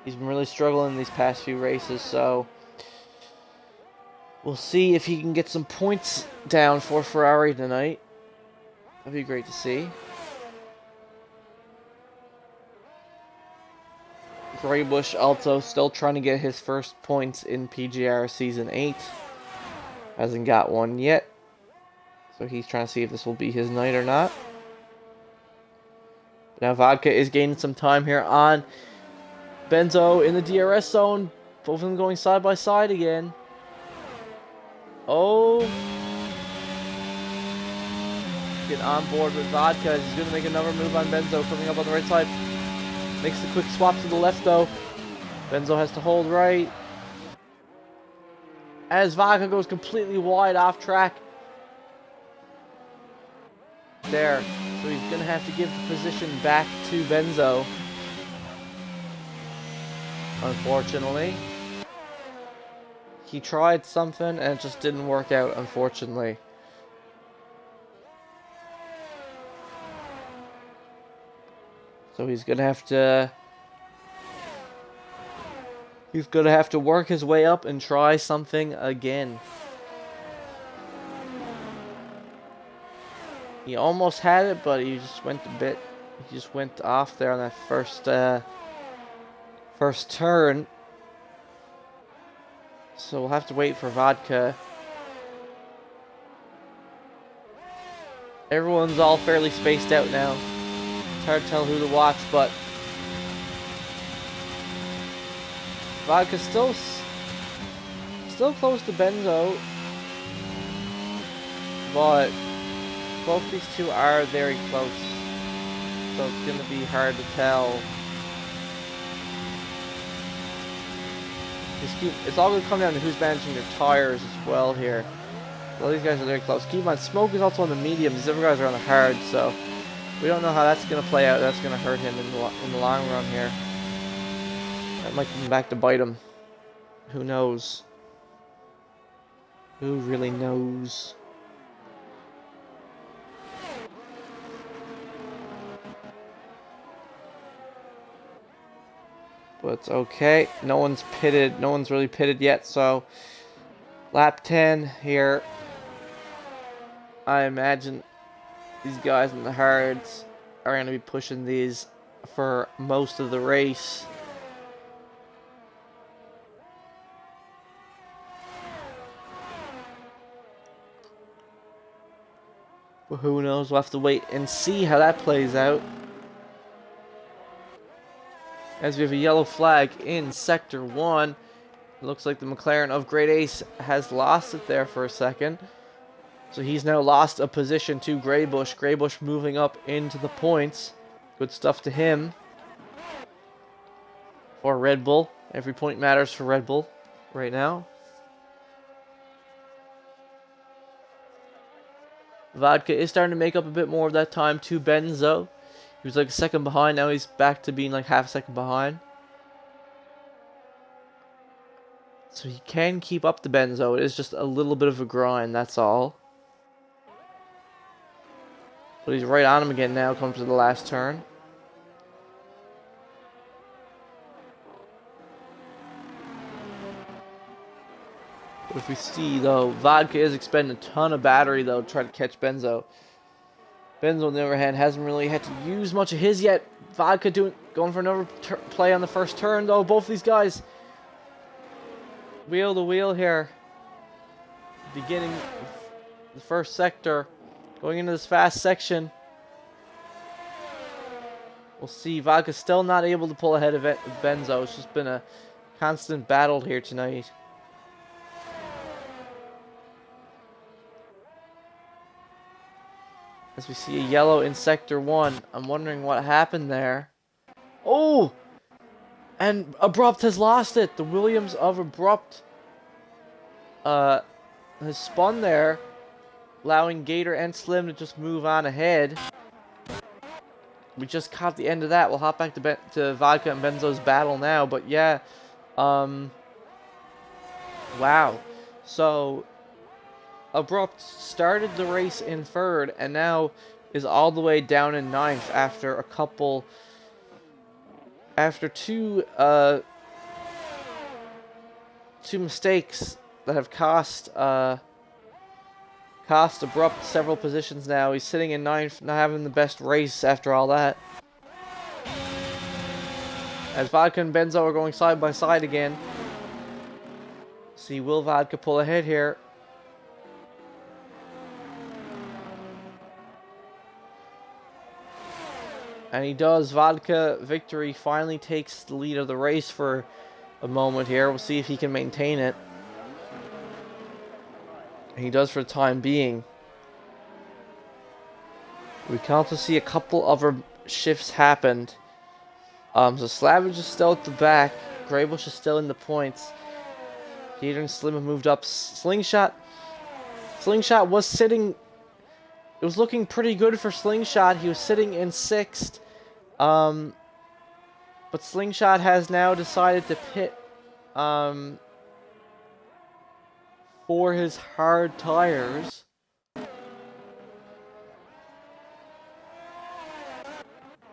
He's been really struggling in these past few races, so we'll see if he can get some points down for Ferrari tonight. That'd be great to see. Graybush also still trying to get his first points in PGR Season 8. Hasn't got one yet. So he's trying to see if this will be his night or not. Now Vodka is gaining some time here on Benzo in the DRS zone. Both of them going side by side again. Oh. Get on board with Vodka. He's going to make another move on Benzo, coming up on the right side. Makes the quick swap to the left, though. Benzo has to hold right. As Vodka goes completely wide off track. There. So he's going to have to give the position back to Benzo. Unfortunately. He tried something and it just didn't work out, unfortunately. So he's gonna have to work his way up and try something again. He almost had it, but he just went off there on that first turn. So we'll have to wait for Vodka. Everyone's all fairly spaced out now. It's hard to tell who to watch, but Vodka's still close to Benzo, but both these two are very close, so it's gonna be hard to tell. It's all gonna come down to who's managing their tires as well here. Well, these guys are very close. Keep in mind, Smoke is also on the medium. These other guys are on the hard, so we don't know how that's going to play out. That's going to hurt him in the long run here. That might come back to bite him. Who knows? Who really knows? But it's okay. No one's pitted. No one's really pitted yet, so lap 10 here. I imagine these guys in the hards are going to be pushing these for most of the race. But who knows? We'll have to wait and see how that plays out. As we have a yellow flag in Sector 1. It looks like the McLaren of Great Ace has lost it there for a second. So he's now lost a position to Greybush. Greybush moving up into the points. Good stuff to him. For Red Bull. Every point matters for Red Bull right now. Vodka is starting to make up a bit more of that time to Benzo. He was like a second behind. Now he's back to being like half a second behind. So he can keep up the Benzo. It is just a little bit of a grind, that's all. But he's right on him again now, comes to the last turn. But if we see, though, Vodka is expending a ton of battery, though, to try to catch Benzo. Benzo, on the other hand, hasn't really had to use much of his yet. Vodka going for another play on the first turn, though. Both these guys wheel to wheel here. Beginning the first sector. Going into this fast section. We'll see. Vodka's still not able to pull ahead of Benzo. It's just been a constant battle here tonight. As we see a yellow in Sector 1. I'm wondering what happened there. Oh! And Abrupt has lost it. The Williams of Abrupt has spun there, allowing Gator and Slim to just move on ahead. We just caught the end of that. We'll hop back to Vodka and Benzo's battle now. But yeah, wow. So Abrupt started the race in third and now is all the way down in ninth after two mistakes that have cost Abrupt several positions now. He's sitting in ninth, not having the best race after all that. As Vodka and Benzo are going side by side again. See, will Vodka pull ahead here? And he does. Vodka Victory finally takes the lead of the race for a moment here. We'll see if he can maintain it. And he does for the time being. We can also see a couple other shifts happened. So Slavage is still at the back. Graybush is still in the points. Gator and Slim have moved up. Slingshot was sitting. It was looking pretty good for Slingshot. He was sitting in 6th. But Slingshot has now decided to pit for his hard tires.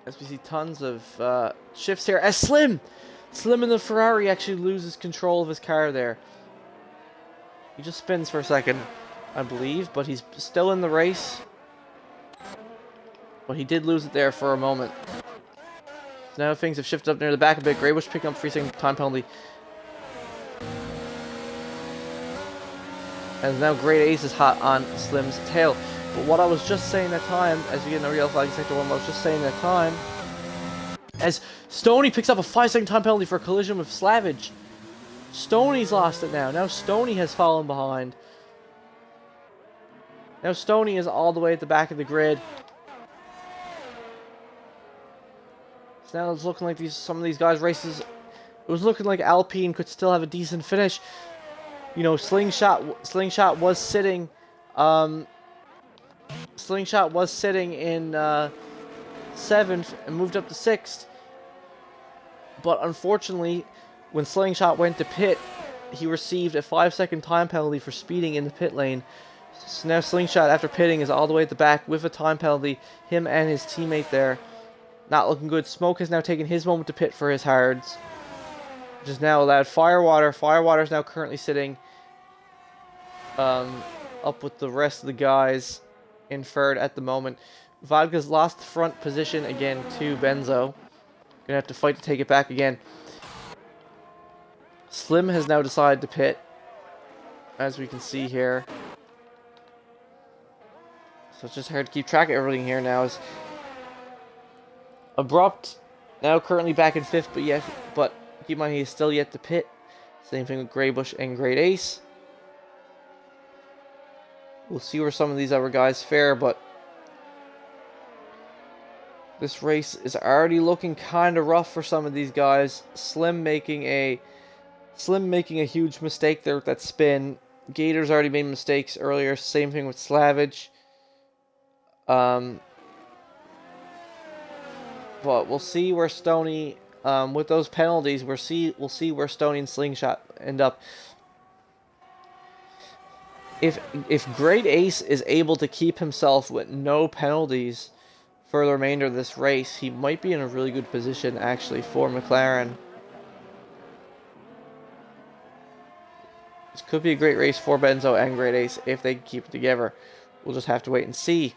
As we see tons of shifts here. As Slim in the Ferrari actually loses control of his car there. He just spins for a second, I believe, but he's still in the race. But he did lose it there for a moment. So now things have shifted up near the back a bit. Graybush picking up 3-second time penalty. And now Great Ace is hot on Slim's tail. But what I was just saying that time, as we get in a real flag sector 1, I was just saying that time, as Stoney picks up a 5-second time penalty for a collision with Slavage. Stoney's lost it now. Now Stoney has fallen behind. Now Stoney is all the way at the back of the grid. So now it's looking like some of these guys' races. It was looking like Alpine could still have a decent finish. You know, Slingshot was sitting. Slingshot was sitting in 7th and moved up to 6th. But unfortunately, when Slingshot went to pit, he received a 5-second time penalty for speeding in the pit lane. So now Slingshot, after pitting, is all the way at the back with a time penalty. Him and his teammate there. Not looking good. Smoke has now taken his moment to pit for his hards, which is now allowed. Firewater. Firewater is now currently sitting up with the rest of the guys in third at the moment. Vodka's lost the front position again to Benzo. Gonna have to fight to take it back again. Slim has now decided to pit, as we can see here. So it's just hard to keep track of everything here now. Is Abrupt now currently back in 5th, but keep in mind he is still yet to pit. Same thing with Graybush and Great Ace. We'll see where some of these other guys fare, but this race is already looking kind of rough for some of these guys. Slim making a huge mistake there with that spin. Gator's already made mistakes earlier. Same thing with Slavage. But we'll see where Stoney, with those penalties, we'll see where Stoney and Slingshot end up. If Great Ace is able to keep himself with no penalties for the remainder of this race, he might be in a really good position actually for McLaren. This could be a great race for Benzo and Great Ace if they keep it together. We'll just have to wait and see.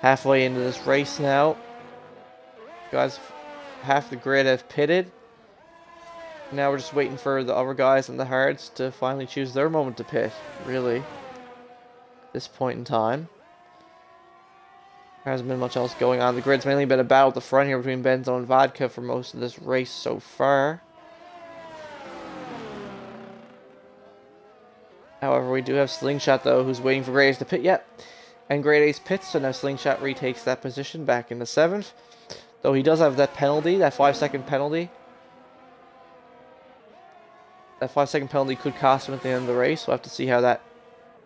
Halfway into this race now. Guys, half the grid have pitted. Now we're just waiting for the other guys on the hards to finally choose their moment to pit, really. At this point in time. There hasn't been much else going on. The grid's mainly been a battle at the front here between Benzo and Vodka for most of this race so far. However, we do have Slingshot, though, who's waiting for Great Ace to pit yet. And Great Ace pits, so now Slingshot retakes that position back in the 7th. Though he does have that penalty, that 5-second penalty. That 5-second penalty could cost him at the end of the race. We'll have to see how that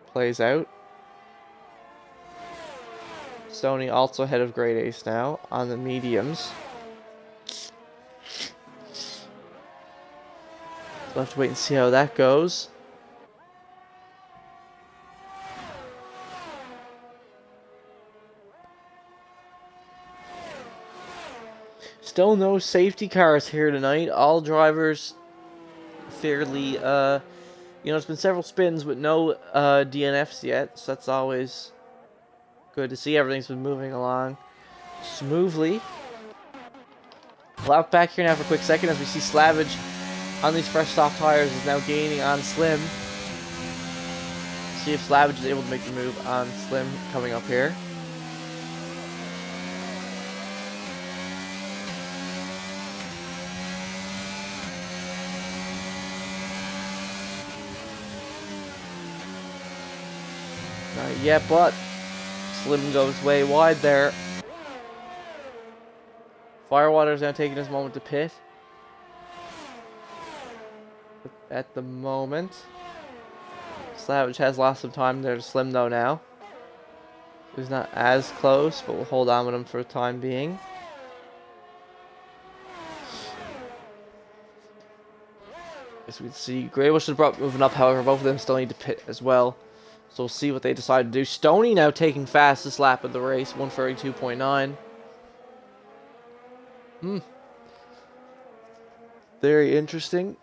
plays out. Stoney also ahead of Great Ace now on the mediums. We'll have to wait and see how that goes. Still no safety cars here tonight. All drivers fairly, it's been several spins with no DNFs yet, so that's always good to see. Everything's been moving along smoothly. Lap back here now for a quick second as we see Slavage on these fresh soft tires is now gaining on Slim. See if Slavage is able to make the move on Slim coming up here. Yeah, but Slim goes way wide there. Firewater's now taking his moment to pit. At the moment, Savage has lost some time there to Slim though now. He's not as close, but we'll hold on with him for the time being. As we can see, Greybush is moving up, however, both of them still need to pit as well. So we'll see what they decide to do. Stoney now taking fastest lap of the race, 132.9. Very interesting.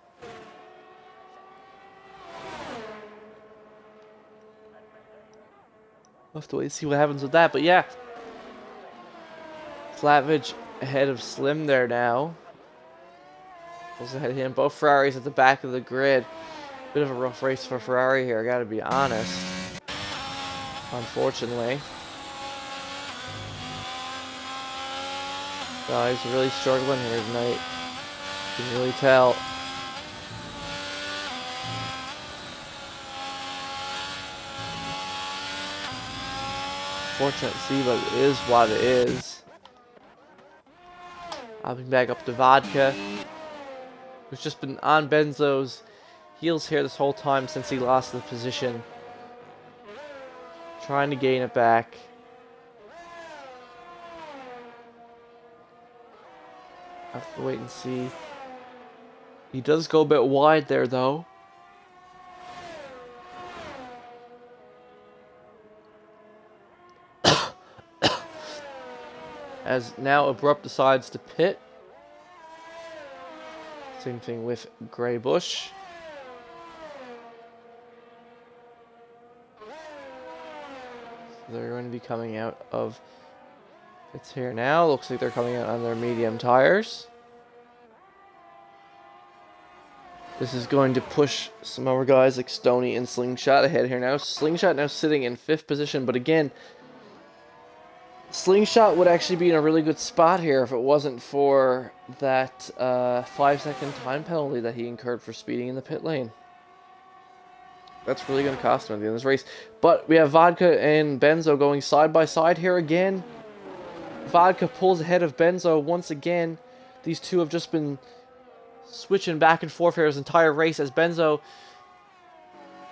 We'll have to wait and see what happens with that, but yeah. Savage ahead of Slim there now. Also ahead of him. Both Ferraris at the back of the grid. Bit of a rough race for Ferrari here, I gotta be honest. Unfortunately. Guys really struggling here tonight. You can really tell. Fortunate to see, but it is what it is. I'll be back up to Vodka, who's just been on Benzo's heels here this whole time since he lost the position. Trying to gain it back. I have to wait and see. He does go a bit wide there though. As now Abrupt decides to pit. Same thing with Greybush. They're going to be coming out of pits here now. Looks like they're coming out on their medium tires. This is going to push some other guys like Stoney and Slingshot ahead here now. Slingshot now sitting in 5th position, but again, Slingshot would actually be in a really good spot here if it wasn't for that 5-second time penalty that he incurred for speeding in the pit lane. That's really going to cost him at the end of this race. But we have Vodka and Benzo going side by side here again. Vodka pulls ahead of Benzo once again. These two have just been switching back and forth here his entire race as Benzo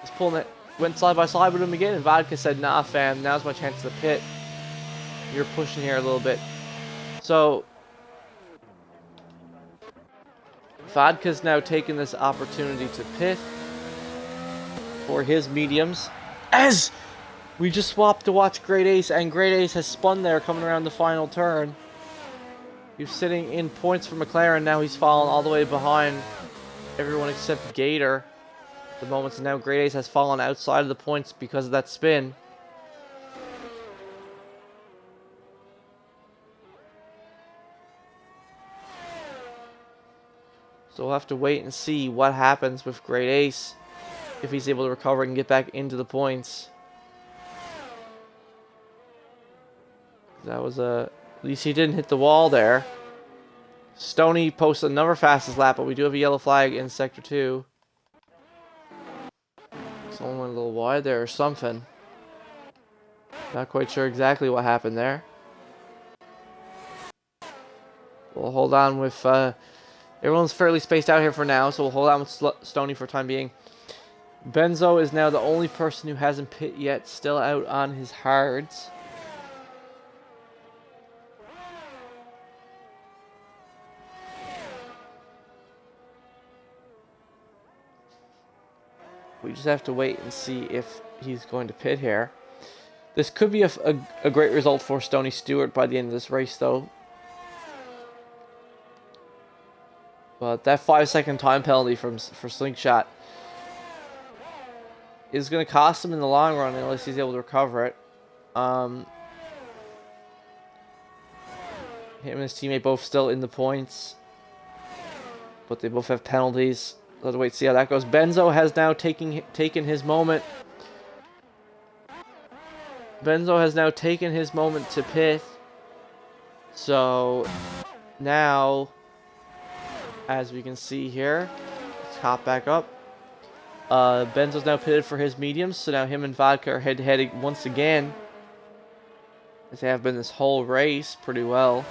is pulling it, went side by side with him again, and Vodka said, "Nah, fam, now's my chance to pit. You're pushing here a little bit." So Vodka's now taking this opportunity to pit for his mediums, as we just swapped to watch Great Ace, and Great Ace has spun there coming around the final turn. He was sitting in points for McLaren, now he's fallen all the way behind everyone except Gator at the moment, so now Great Ace has fallen outside of the points because of that spin. So we'll have to wait and see what happens with Great Ace, if he's able to recover and get back into the points. That was at least he didn't hit the wall there. Stoney posts another fastest lap, but we do have a yellow flag in Sector 2. Someone went a little wide there or something. Not quite sure exactly what happened there. We'll hold on with... everyone's fairly spaced out here for now, so we'll hold on with Stoney for the time being. Benzo is now the only person who hasn't pit yet, still out on his hards. We just have to wait and see if he's going to pit here. This could be a great result for Stoney Stewart by the end of this race, though. But that 5-second time penalty for Slingshot is going to cost him in the long run unless he's able to recover it. Him and his teammate both still in the points, but they both have penalties. Let's wait, see how that goes. Benzo has now taken his moment. Benzo has now taken his moment to pit. So now, as we can see here, let's hop back up. Benzo's now pitted for his mediums, so now him and Vodka are head-to-head once again. As they have been this whole race pretty well.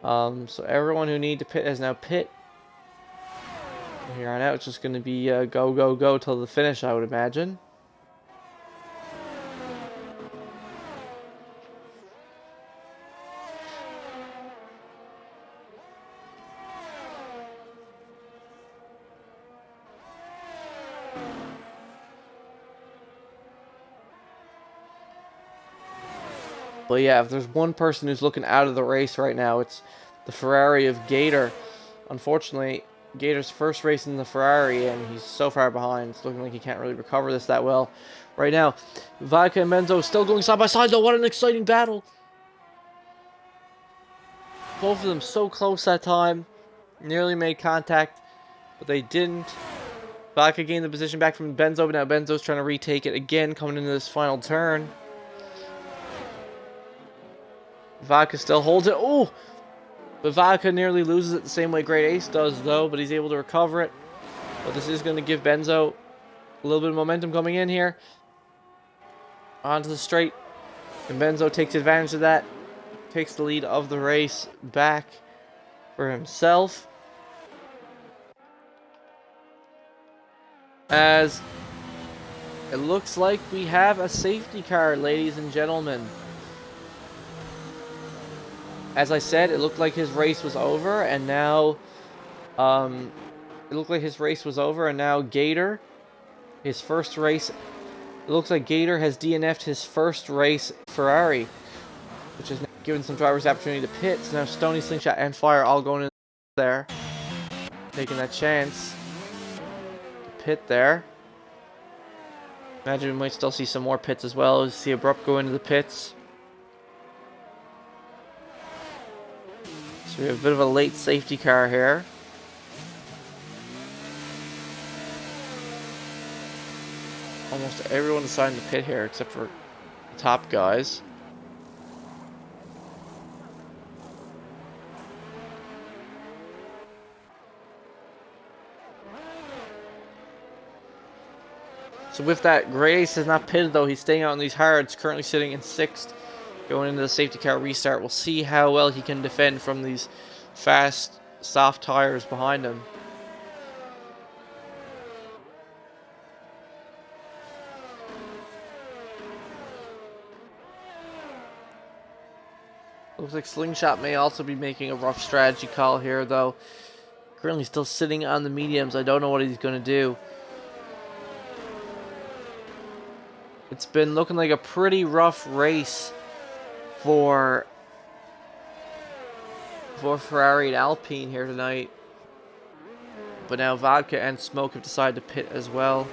So everyone who needed to pit has now pit. From here on out, it's just going to be go, go, go till the finish, I would imagine. But yeah, if there's one person who's looking out of the race right now, it's the Ferrari of Gator. Unfortunately, Gator's first race in the Ferrari, and he's so far behind. It's looking like he can't really recover this that well right now. Vodka and Benzo still going side by side, though. What an exciting battle. Both of them so close that time. Nearly made contact, but they didn't. Vodka gained the position back from Benzo, but now Benzo's trying to retake it again, coming into this final turn. Vodka still holds it. Oh! But Vodka nearly loses it the same way Great Ace does, though. But he's able to recover it. But this is going to give Benzo a little bit of momentum coming in here. Onto the straight. And Benzo takes advantage of that. Takes the lead of the race back for himself. As it looks like we have a safety car, ladies and gentlemen. As I said, it looked like his race was over, and now, Gator, his first race, it looks like Gator has DNF'd his first race Ferrari, which has given some drivers the opportunity to pit. So now Stony, Slingshot, and Fire all going in there, taking that chance to pit there. Imagine we might still see some more pits as well. We'll see Abrupt go into the pits. So we have a bit of a late safety car here. Almost everyone deciding to pit here except for the top guys. So with that, Great Ace is not pitted though. He's staying out on these hards, currently sitting in 6th. Going into the safety car restart, we'll see how well he can defend from these fast, soft tires behind him. Looks like Slingshot may also be making a rough strategy call here, though. Currently still sitting on the mediums. I don't know what he's going to do. It's been looking like a pretty rough race for Ferrari and Alpine here tonight. But now Vodka and Smoke have decided to pit as well.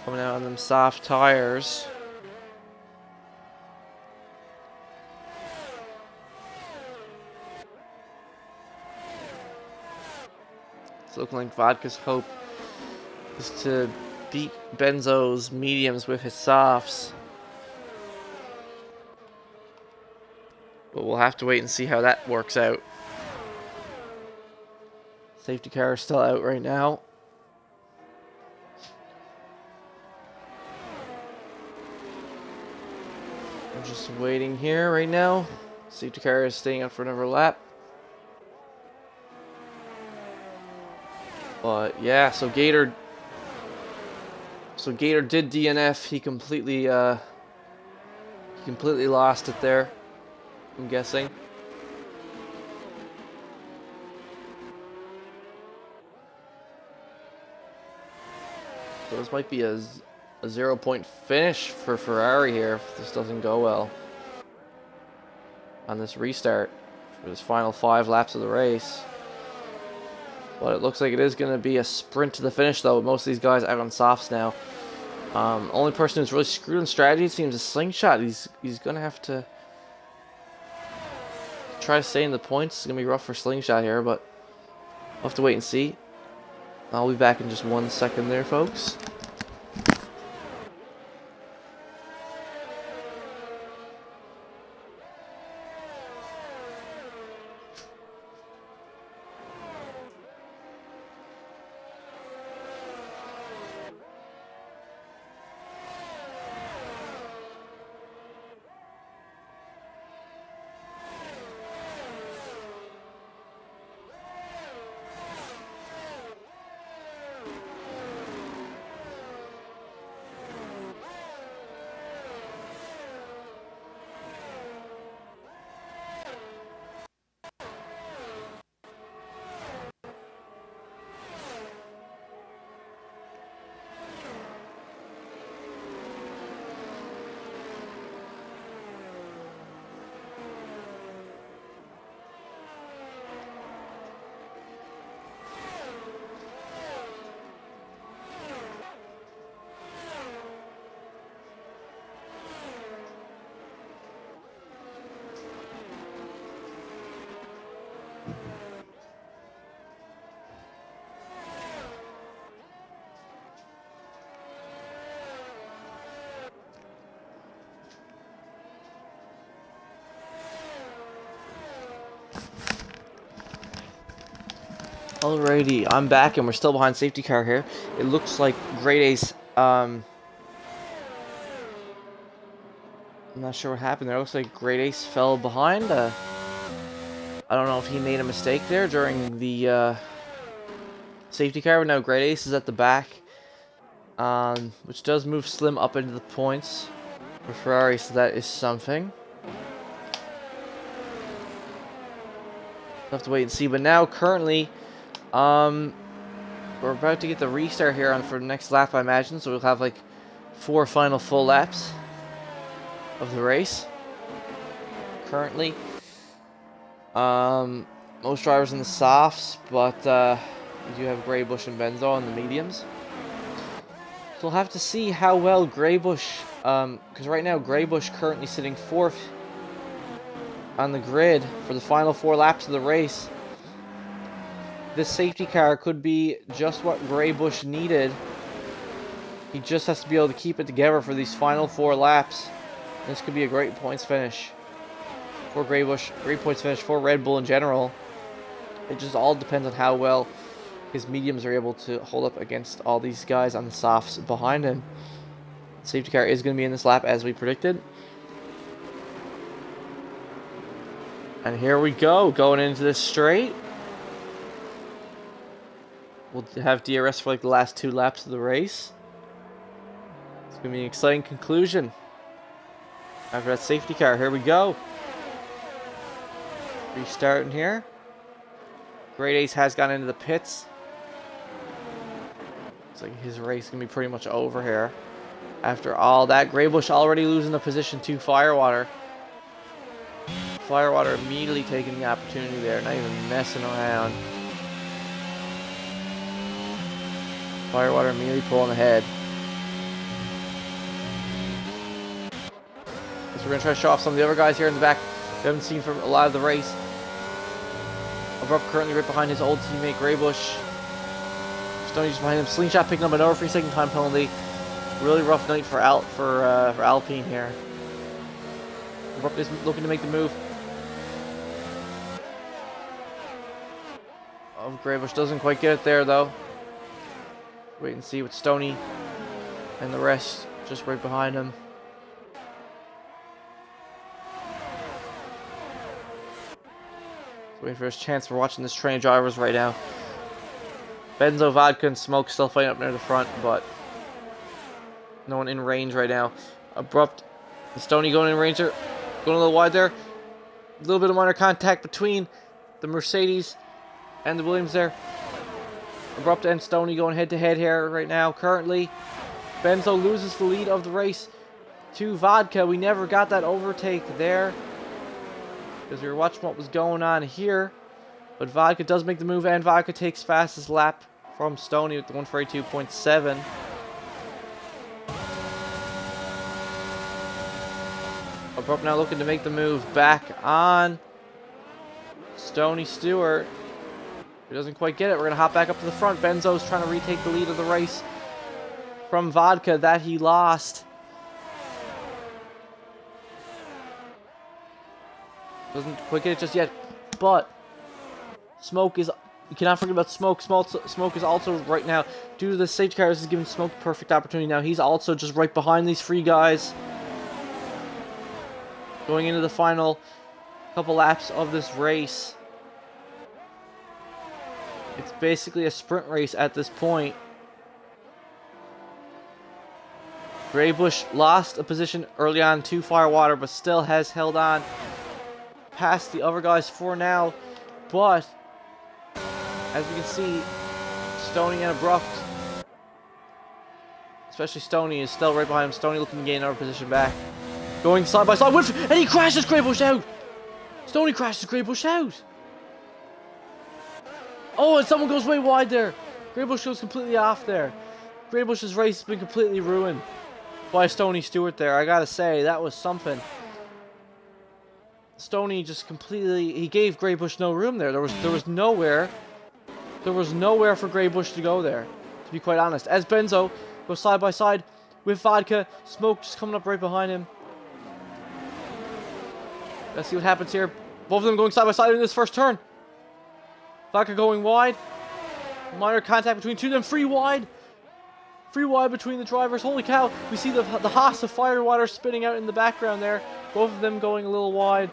Coming out on them soft tires. It's looking like Vodka's hope is to beat Benzo's mediums with his softs. But we'll have to wait and see how that works out. Safety car is still out right now. I'm just waiting here right now. Safety car is staying out for another lap. But yeah, so Gator did DNF. He completely lost it there, I'm guessing. So this might be a 0-point finish for Ferrari here if this doesn't go well on this restart for this final 5 laps of the race. But it looks like it is going to be a sprint to the finish, though, with most of these guys out on softs now. Only person who's really screwed in strategy seems a Slingshot. He's going to have to try to stay in the points. It's going to be rough for Slingshot here, but we'll have to wait and see. I'll be back in just 1 second there, folks. Alrighty, I'm back and we're still behind safety car here. It looks like Great Ace, I'm not sure what happened there. It looks like Great Ace fell behind. I don't know if he made a mistake there during the safety car, but now Great Ace is at the back, which does move Slim up into the points for Ferrari, so that is something. We'll have to wait and see, but now currently, we're about to get the restart here for the next lap, I imagine, so we'll have like 4 final full laps of the race. Currently, most drivers in the softs, but we do have Greybush and Benzo in the mediums. So we'll have to see how well Greybush, because right now Greybush currently sitting 4th on the grid for the final 4 laps of the race. This safety car could be just what Greybush needed. He just has to be able to keep it together for these final 4 laps. This could be a great points finish for Greybush, great points finish for Red Bull in general. It just all depends on how well his mediums are able to hold up against all these guys on the softs behind him. The safety car is going to be in this lap as we predicted. And here we go, going into this straight. We'll have DRS for like the last 2 laps of the race. It's going to be an exciting conclusion after that safety car. Here we go. Restarting here. Great Ace has gone into the pits. Looks like his race is going to be pretty much over here. After all that, Greybush already losing the position to Firewater. Firewater immediately taking the opportunity there, not even messing around. Firewater immediately pulling ahead. So we're going to try to show off some of the other guys here in the back we haven't seen for a lot of the race. Abrupt currently right behind his old teammate Greybush. Stoney just behind him. Slingshot picking up another 3-second time penalty. Really rough night for Alpine here. Abrupt is looking to make the move. Oh, Greybush doesn't quite get it there though. Wait and see with Stoney and the rest just right behind him. Waiting for his chance. We're watching this train of drivers right now. Benzo, Vodka, and Smoke still fighting up near the front, but no one in range right now. Abrupt and Stoney going in range there. Going a little wide there. A little bit of minor contact between the Mercedes and the Williams there. Abrupt and Stoney going head to head here right now. Currently, Benzo loses the lead of the race to Vodka. We never got that overtake there because we were watching what was going on here. But Vodka does make the move, and Vodka takes fastest lap from Stoney with the 142.7. Abrupt now looking to make the move back on Stoney Stewart. He doesn't quite get it. We're going to hop back up to the front. Benzo's trying to retake the lead of the race from Vodka that he lost. Doesn't quite get it just yet, but Smoke is... You cannot forget about Smoke. Smoke is also right now, due to the safety car, this is giving Smoke the perfect opportunity now. He's also just right behind these 3 guys. Going into the final couple laps of this race. It's basically a sprint race at this point. Greybush lost a position early on to Firewater, but still has held on past the other guys for now. But as we can see, Stoney and Abrupt, especially Stoney, is still right behind him. Stoney looking to gain another position back. Going side by side with, and he crashes Greybush out. Stoney crashes Greybush out. Oh, and someone goes way wide there. Greybush goes completely off there. Greybush's race has been completely ruined by Stoney Stewart there. I gotta say, that was something. Stoney just completely... He gave Greybush no room there. There was nowhere. There was nowhere for Greybush to go there, to be quite honest. As Benzo goes side by side with Vodka. Smoke just coming up right behind him. Let's see what happens here. Both of them going side by side in this first turn. Vodka going wide. Minor contact between two of them. Free wide. Free wide between the drivers. Holy cow. We see the Haas of Firewater spinning out in the background there. Both of them going a little wide.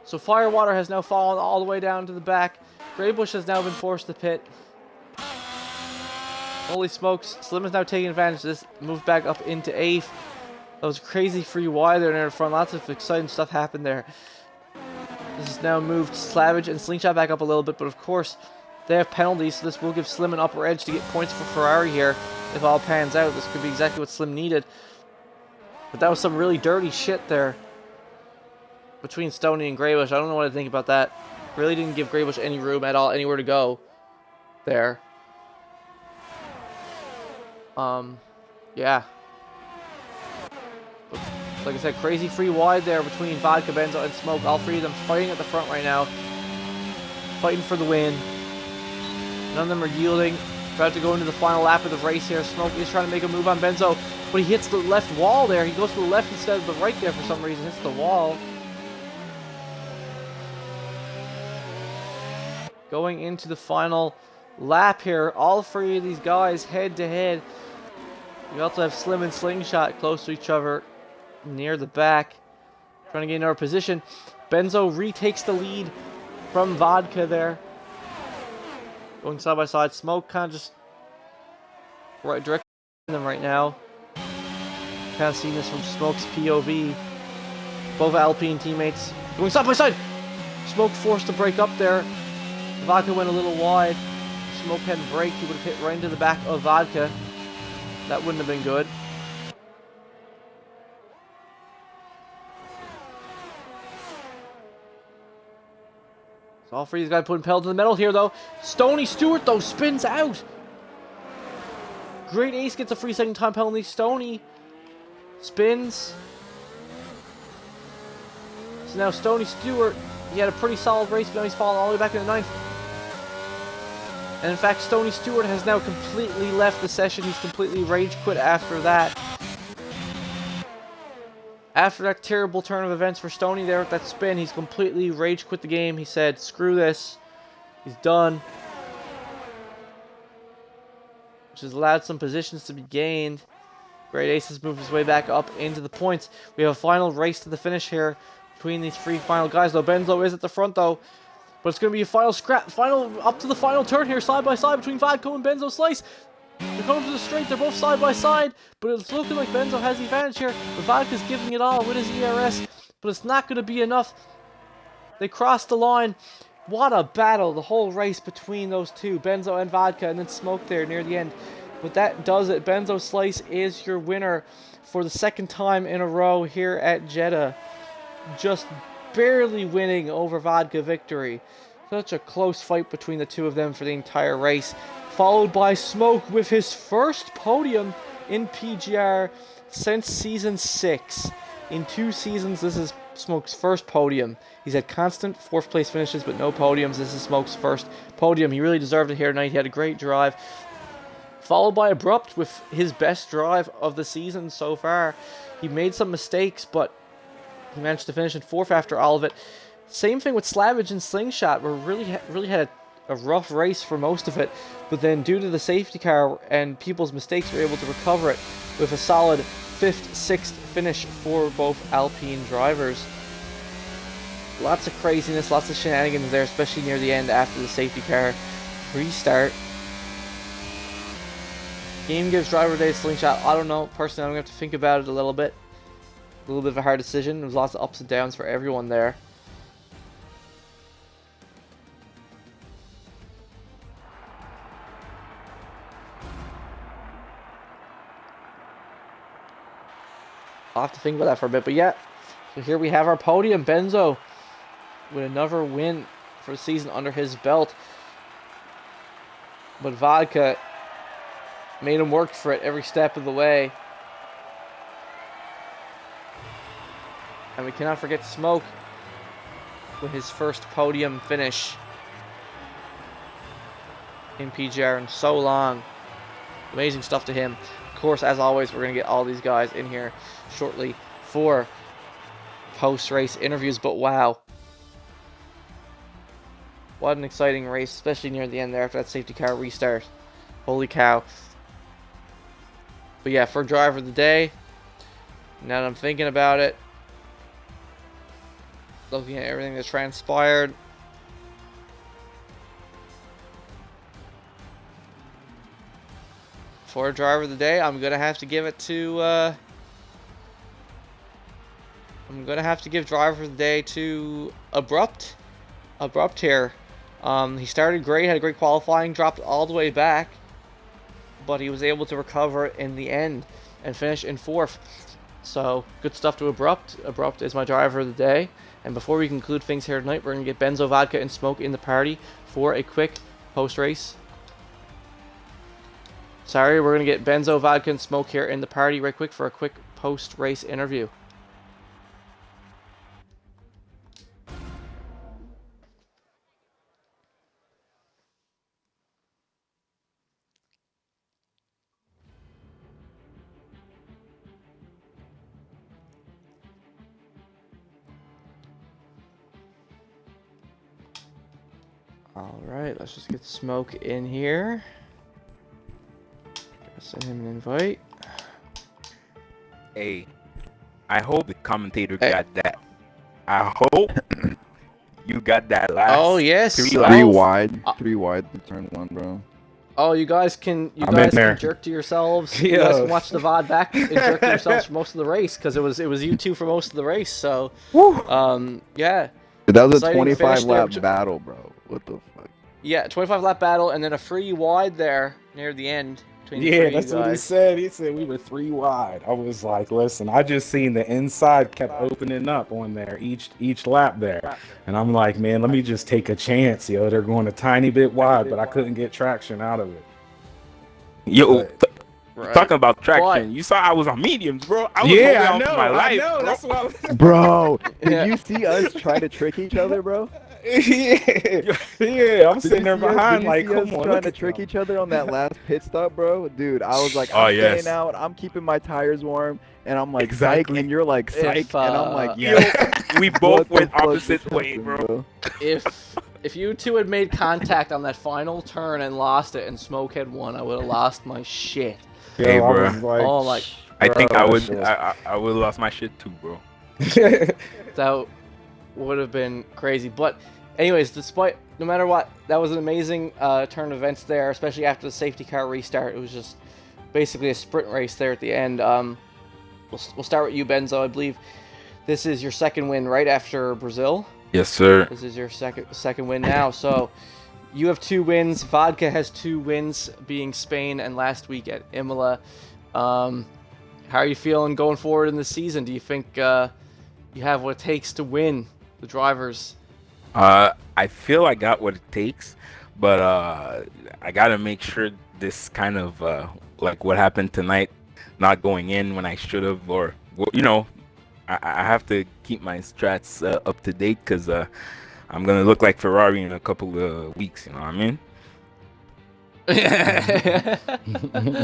So Firewater has now fallen all the way down to the back. Greybush has now been forced to pit. Holy smokes. Slim is now taking advantage of this. Moved back up into 8th. That was crazy free wide there near the front. Lots of exciting stuff happened there. This has now moved Slavage and Slingshot back up a little bit, but of course they have penalties, so this will give Slim an upper edge to get points for Ferrari here. If all pans out, this could be exactly what Slim needed. But that was some really dirty shit there between Stoney and Greybush. I don't know what to think about that. Really didn't give Greybush any room at all, anywhere to go there. Yeah. Like I said, crazy free wide there between Vodka, Benzo, and Smoke. All three of them fighting at the front right now. Fighting for the win. None of them are yielding. About to go into the final lap of the race here. Smoke is trying to make a move on Benzo, but he hits the left wall there. He goes to the left instead of the right there for some reason. Hits the wall. Going into the final lap here. All three of these guys head to head. We also have Slim and Slingshot close to each other near the back, trying to get another position. Benzo retakes the lead from Vodka there, going side by side. Smoke kind of just right directly in them right now. Kind of seeing this from Smoke's POV. Both Alpine teammates going side by side. Smoke forced to break up there. Vodka went a little wide. Smoke hadn't braked, he would have hit right into the back of Vodka. That wouldn't have been good. So all three of these guys putting pedal to the metal here, though. Stoney Stewart, though, spins out. Great Ace gets a free second time penalty. Stoney spins. So now Stoney Stewart, he had a pretty solid race, but now he's fallen all the way back in the 9th. And in fact, Stoney Stewart has now completely left the session. He's completely rage quit after that. After that terrible turn of events for Stoney there with that spin, he's completely rage quit the game. He said, screw this. He's done. Which has allowed some positions to be gained. Great Ace has moved his way back up into the points. We have a final race to the finish here between these three final guys, though. Benzo is at the front, though. But it's going to be a final scrap, up to the final turn here, side by side between Vodka and Benzo Slice. They're coming to the straight, they're both side by side, but it's looking like Benzo has the advantage here. But Vodka's giving it all with his ERS, but it's not going to be enough. They cross the line. What a battle, the whole race between those two, Benzo and Vodka, and then Smoke there near the end. But that does it. Benzo Slice is your winner for the second time in a row here at Jeddah. Just barely winning over Vodka victory. Such a close fight between the two of them for the entire race. Followed by Smoke with his first podium in PGR since Season 6. In 2 seasons, this is Smoke's first podium. He's had constant 4th place finishes, but no podiums. This is Smoke's first podium. He really deserved it here tonight. He had a great drive. Followed by Abrupt with his best drive of the season so far. He made some mistakes, but he managed to finish in 4th after all of it. Same thing with Slavage and Slingshot. We really had a rough race for most of it, but then due to the safety car and people's mistakes, we were able to recover it with a solid 5th, 6th finish for both Alpine drivers. Lots of craziness, lots of shenanigans there, especially near the end after the safety car restart. Game gives driver day to Slingshot. I don't know. Personally, I'm going to have to think about it a little bit. A little bit of a hard decision. There was lots of ups and downs for everyone there. I'll have to think about that for a bit. But yeah, so here we have our podium. Benzo with another win for the season under his belt. But Vodka made him work for it every step of the way. And we cannot forget Smoke with his first podium finish in PGR in so long. Amazing stuff to him. Of course, as always, we're going to get all these guys in here shortly for post-race interviews. But wow. What an exciting race, especially near the end there after that safety car restart. Holy cow. But yeah, for driver of the day, now that I'm thinking about it, looking at everything that transpired, for driver of the day, I'm gonna have to give it to driver of the day to Abrupt here. He started great, had a great qualifying, dropped all the way back, but he was able to recover in the end and finish in 4th. So good stuff to Abrupt. Abrupt is my driver of the day. And before we conclude things here tonight, we're gonna get Benzo, Vodka, and Smoke in the party for a quick post-race. Sorry, we're gonna get Benzo, Vodka, and Smoke here in the party right quick for a quick post-race interview. Alright, let's just get Smoke in here. Send him an invite. Hey, I hope the commentator got that. I hope you got that last. Oh yes, three wide to turn 1, bro. Oh, you guys can jerk to yourselves. You guys can watch the VOD back and jerk to yourselves for most of the race because it was you two for most of the race. So, yeah. That was a 25 lap battle, bro. What the fuck? Yeah, 25 lap battle and then a free wide there near the end. Yeah, that's what he said. He said we were 3 wide. I was like, listen, I just seen the inside kept opening up on there each lap there. And I'm like, man, let me just take a chance. Yo, they're going a tiny bit wide, but I couldn't get traction out of it. Yo, talking about traction, you saw I was on mediums, bro. I was I on know, my life, I know. bro. That's what I was... Bro, did you see us try to trick each other, bro? Yeah, I'm sitting there behind like, come on. Trying to trick each other on that last pit stop, bro. Dude, I was like, I'm staying out. I'm keeping my tires warm. And I'm like, psych, and you're like, psych. And I'm like, we both went opposite way, bro. If you two had made contact on that final turn and lost it and Smoke had won, I would have lost my shit. Hey, bro. I think I would have lost my shit too, bro. That would have been crazy. But anyways, no matter what, that was an amazing turn of events there, especially after the safety car restart. It was just basically a sprint race there at the end. We'll start with you, Benzo. I believe this is your second win right after Brazil. Yes, sir. This is your second win now. So you have 2 wins. Vodka has 2 wins, being Spain and last week at Imola. How are you feeling going forward in the season? Do you think you have what it takes to win the drivers? I feel I got what it takes, but I gotta make sure this kind of like what happened tonight, not going in when I should have, or I have to keep my strats up to date because I'm gonna look like Ferrari in a couple of weeks. You know what I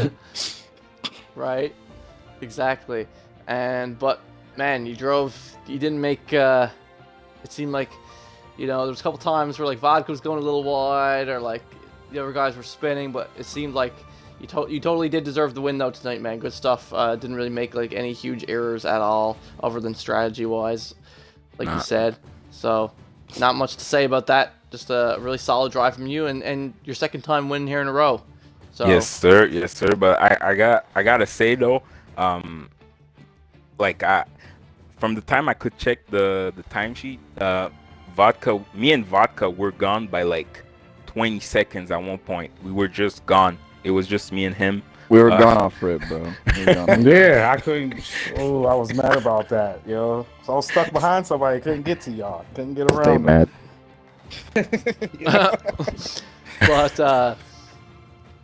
mean? Right. Exactly. But man, you didn't make. It seemed like, there was a couple times where like Vodka was going a little wide, or like the other guys were spinning, but it seemed like you totally did deserve the win though tonight, man. Good stuff. Didn't really make like any huge errors at all, other than strategy wise, like you said. So not much to say about that. Just a really solid drive from you, and your second time win here in a row. So yes, sir. But I gotta say though, from the time I could check the timesheet, me and Vodka were gone by like 20 seconds at one point. We were just gone. It was just me and him. We were gone off rip, bro. Yeah, I couldn't. Oh, I was mad about that, yo. So I was stuck behind somebody. Couldn't get to y'all. Couldn't get around. Stay mad.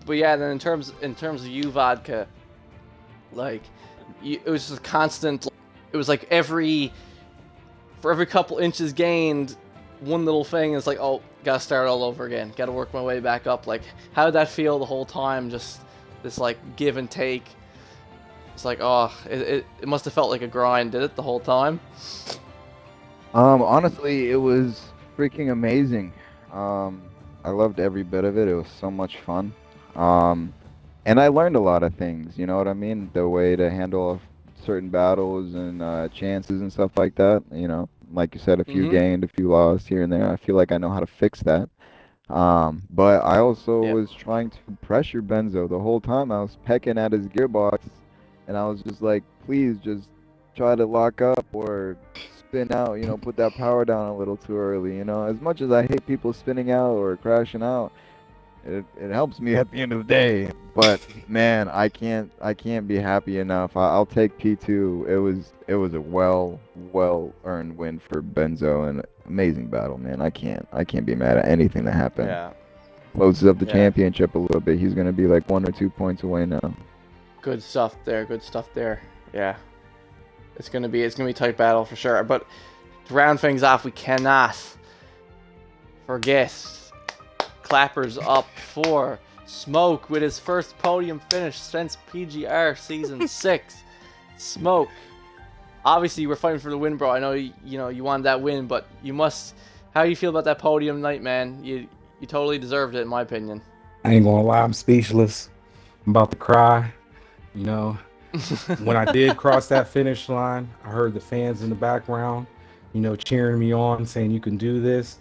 But yeah, then in terms of you, Vodka, like it was just constant. It was like for every couple inches gained, one little thing is like, oh, gotta start all over again. Gotta work my way back up. Like, how did that feel the whole time? Just this like give and take. It's like, oh, it must have felt like a grind, did it, the whole time? Honestly, it was freaking amazing. I loved every bit of it. It was so much fun. And I learned a lot of things, you know what I mean? The way to handle certain battles and chances and stuff like that. You know, like you said, a few gained, a few lost here and there. I feel like I know how to fix that. But I also was trying to pressure Benzo the whole time. I was pecking at his gearbox, and I was just like, please just try to lock up or spin out, you know, put that power down a little too early, you know. As much as I hate people spinning out or crashing out, it helps me at the end of the day. But man, I can't be happy enough. I'll take P2. It was a well earned win for Benzo and amazing battle, man. I can't be mad at anything that happened. Yeah. Closes up the championship a little bit. He's gonna be like 1 or 2 points away now. Good stuff there. Good stuff there. Yeah. It's gonna be a tight battle for sure. But to round things off, we cannot forget clappers up for Smoke with his first podium finish since PGR season 6. Smoke. Obviously, we're fighting for the win, bro. I know you wanted that win, but you must. How do you feel about that podium night, man? You totally deserved it, in my opinion. I ain't gonna lie, I'm speechless. I'm about to cry. You know, when I did cross that finish line, I heard the fans in the background, you know, cheering me on, saying you can do this,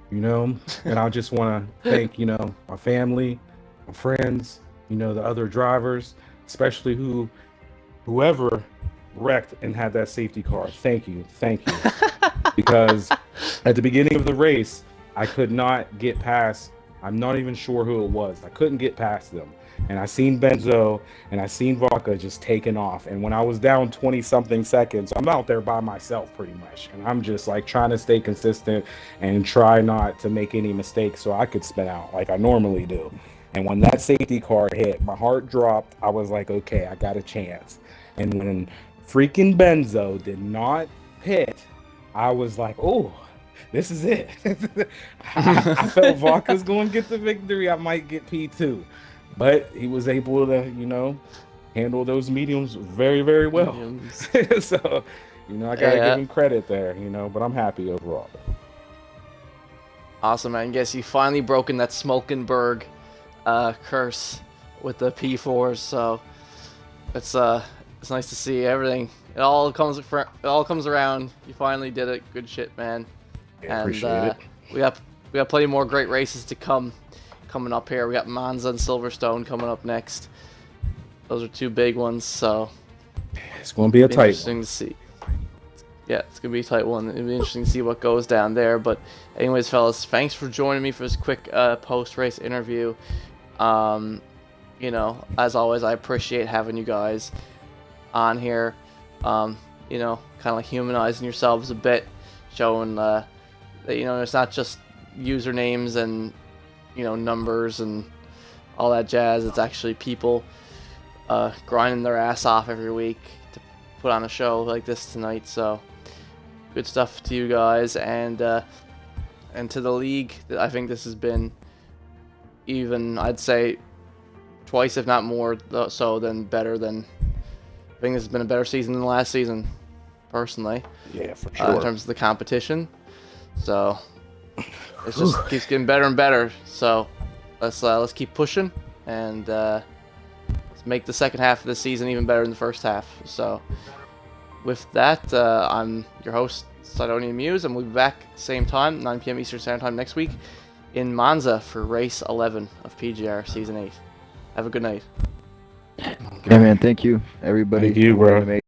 you know. And I just want to thank, you know, my family, my friends, you know, the other drivers, especially whoever wrecked and had that safety car. Thank you. Because at the beginning of the race, I could not get past, I'm not even sure who it was. I couldn't get past them. And I seen Benzo and I seen Vodka just taking off. And when I was down 20 something seconds, I'm out there by myself pretty much. And I'm just like trying to stay consistent and try not to make any mistakes so I could spin out like I normally do. And when that safety car hit, my heart dropped. I was like, okay, I got a chance. And when freaking Benzo did not hit, I was like, oh, this is it. I felt Vodka's going to get the victory. I might get P2. But he was able to, you know, handle those mediums very, very well. So, you know, I got to give him credit there, you know, but I'm happy overall. Awesome, man. Guess you finally broken that Smokenberg curse with the P4s, so it's nice to see everything. It all comes around. You finally did it. Good shit, man. Yeah, appreciate it. We got plenty more great races to coming up here. We got Monza and Silverstone coming up next. Those are two big ones, so it's going to be a tight one. Interesting to see. Yeah, it's going to be a tight one. It'll be interesting to see what goes down there. But anyways, fellas, thanks for joining me for this quick post-race interview. You know, as always, I appreciate having you guys on here. You know, kind of like humanizing yourselves a bit, showing that, you know, it's not just usernames and, you know, numbers and all that jazz. It's actually people grinding their ass off every week to put on a show like this tonight. So good stuff to you guys, and to the league. I think this has been even, I'd say, twice if not more so than better than. I think this has been a better season than last season, personally. Yeah, for sure. In terms of the competition, so it just keeps getting better and better. So let's keep pushing, and let's make the second half of the season even better than the first half. So with that, I'm your host, Sidonian Muse, and we'll be back same time, 9 p.m. Eastern Standard Time next week in Monza for race 11 of PGR Season 8. Have a good night. Yeah, man. Thank you, everybody. Thank you, bro.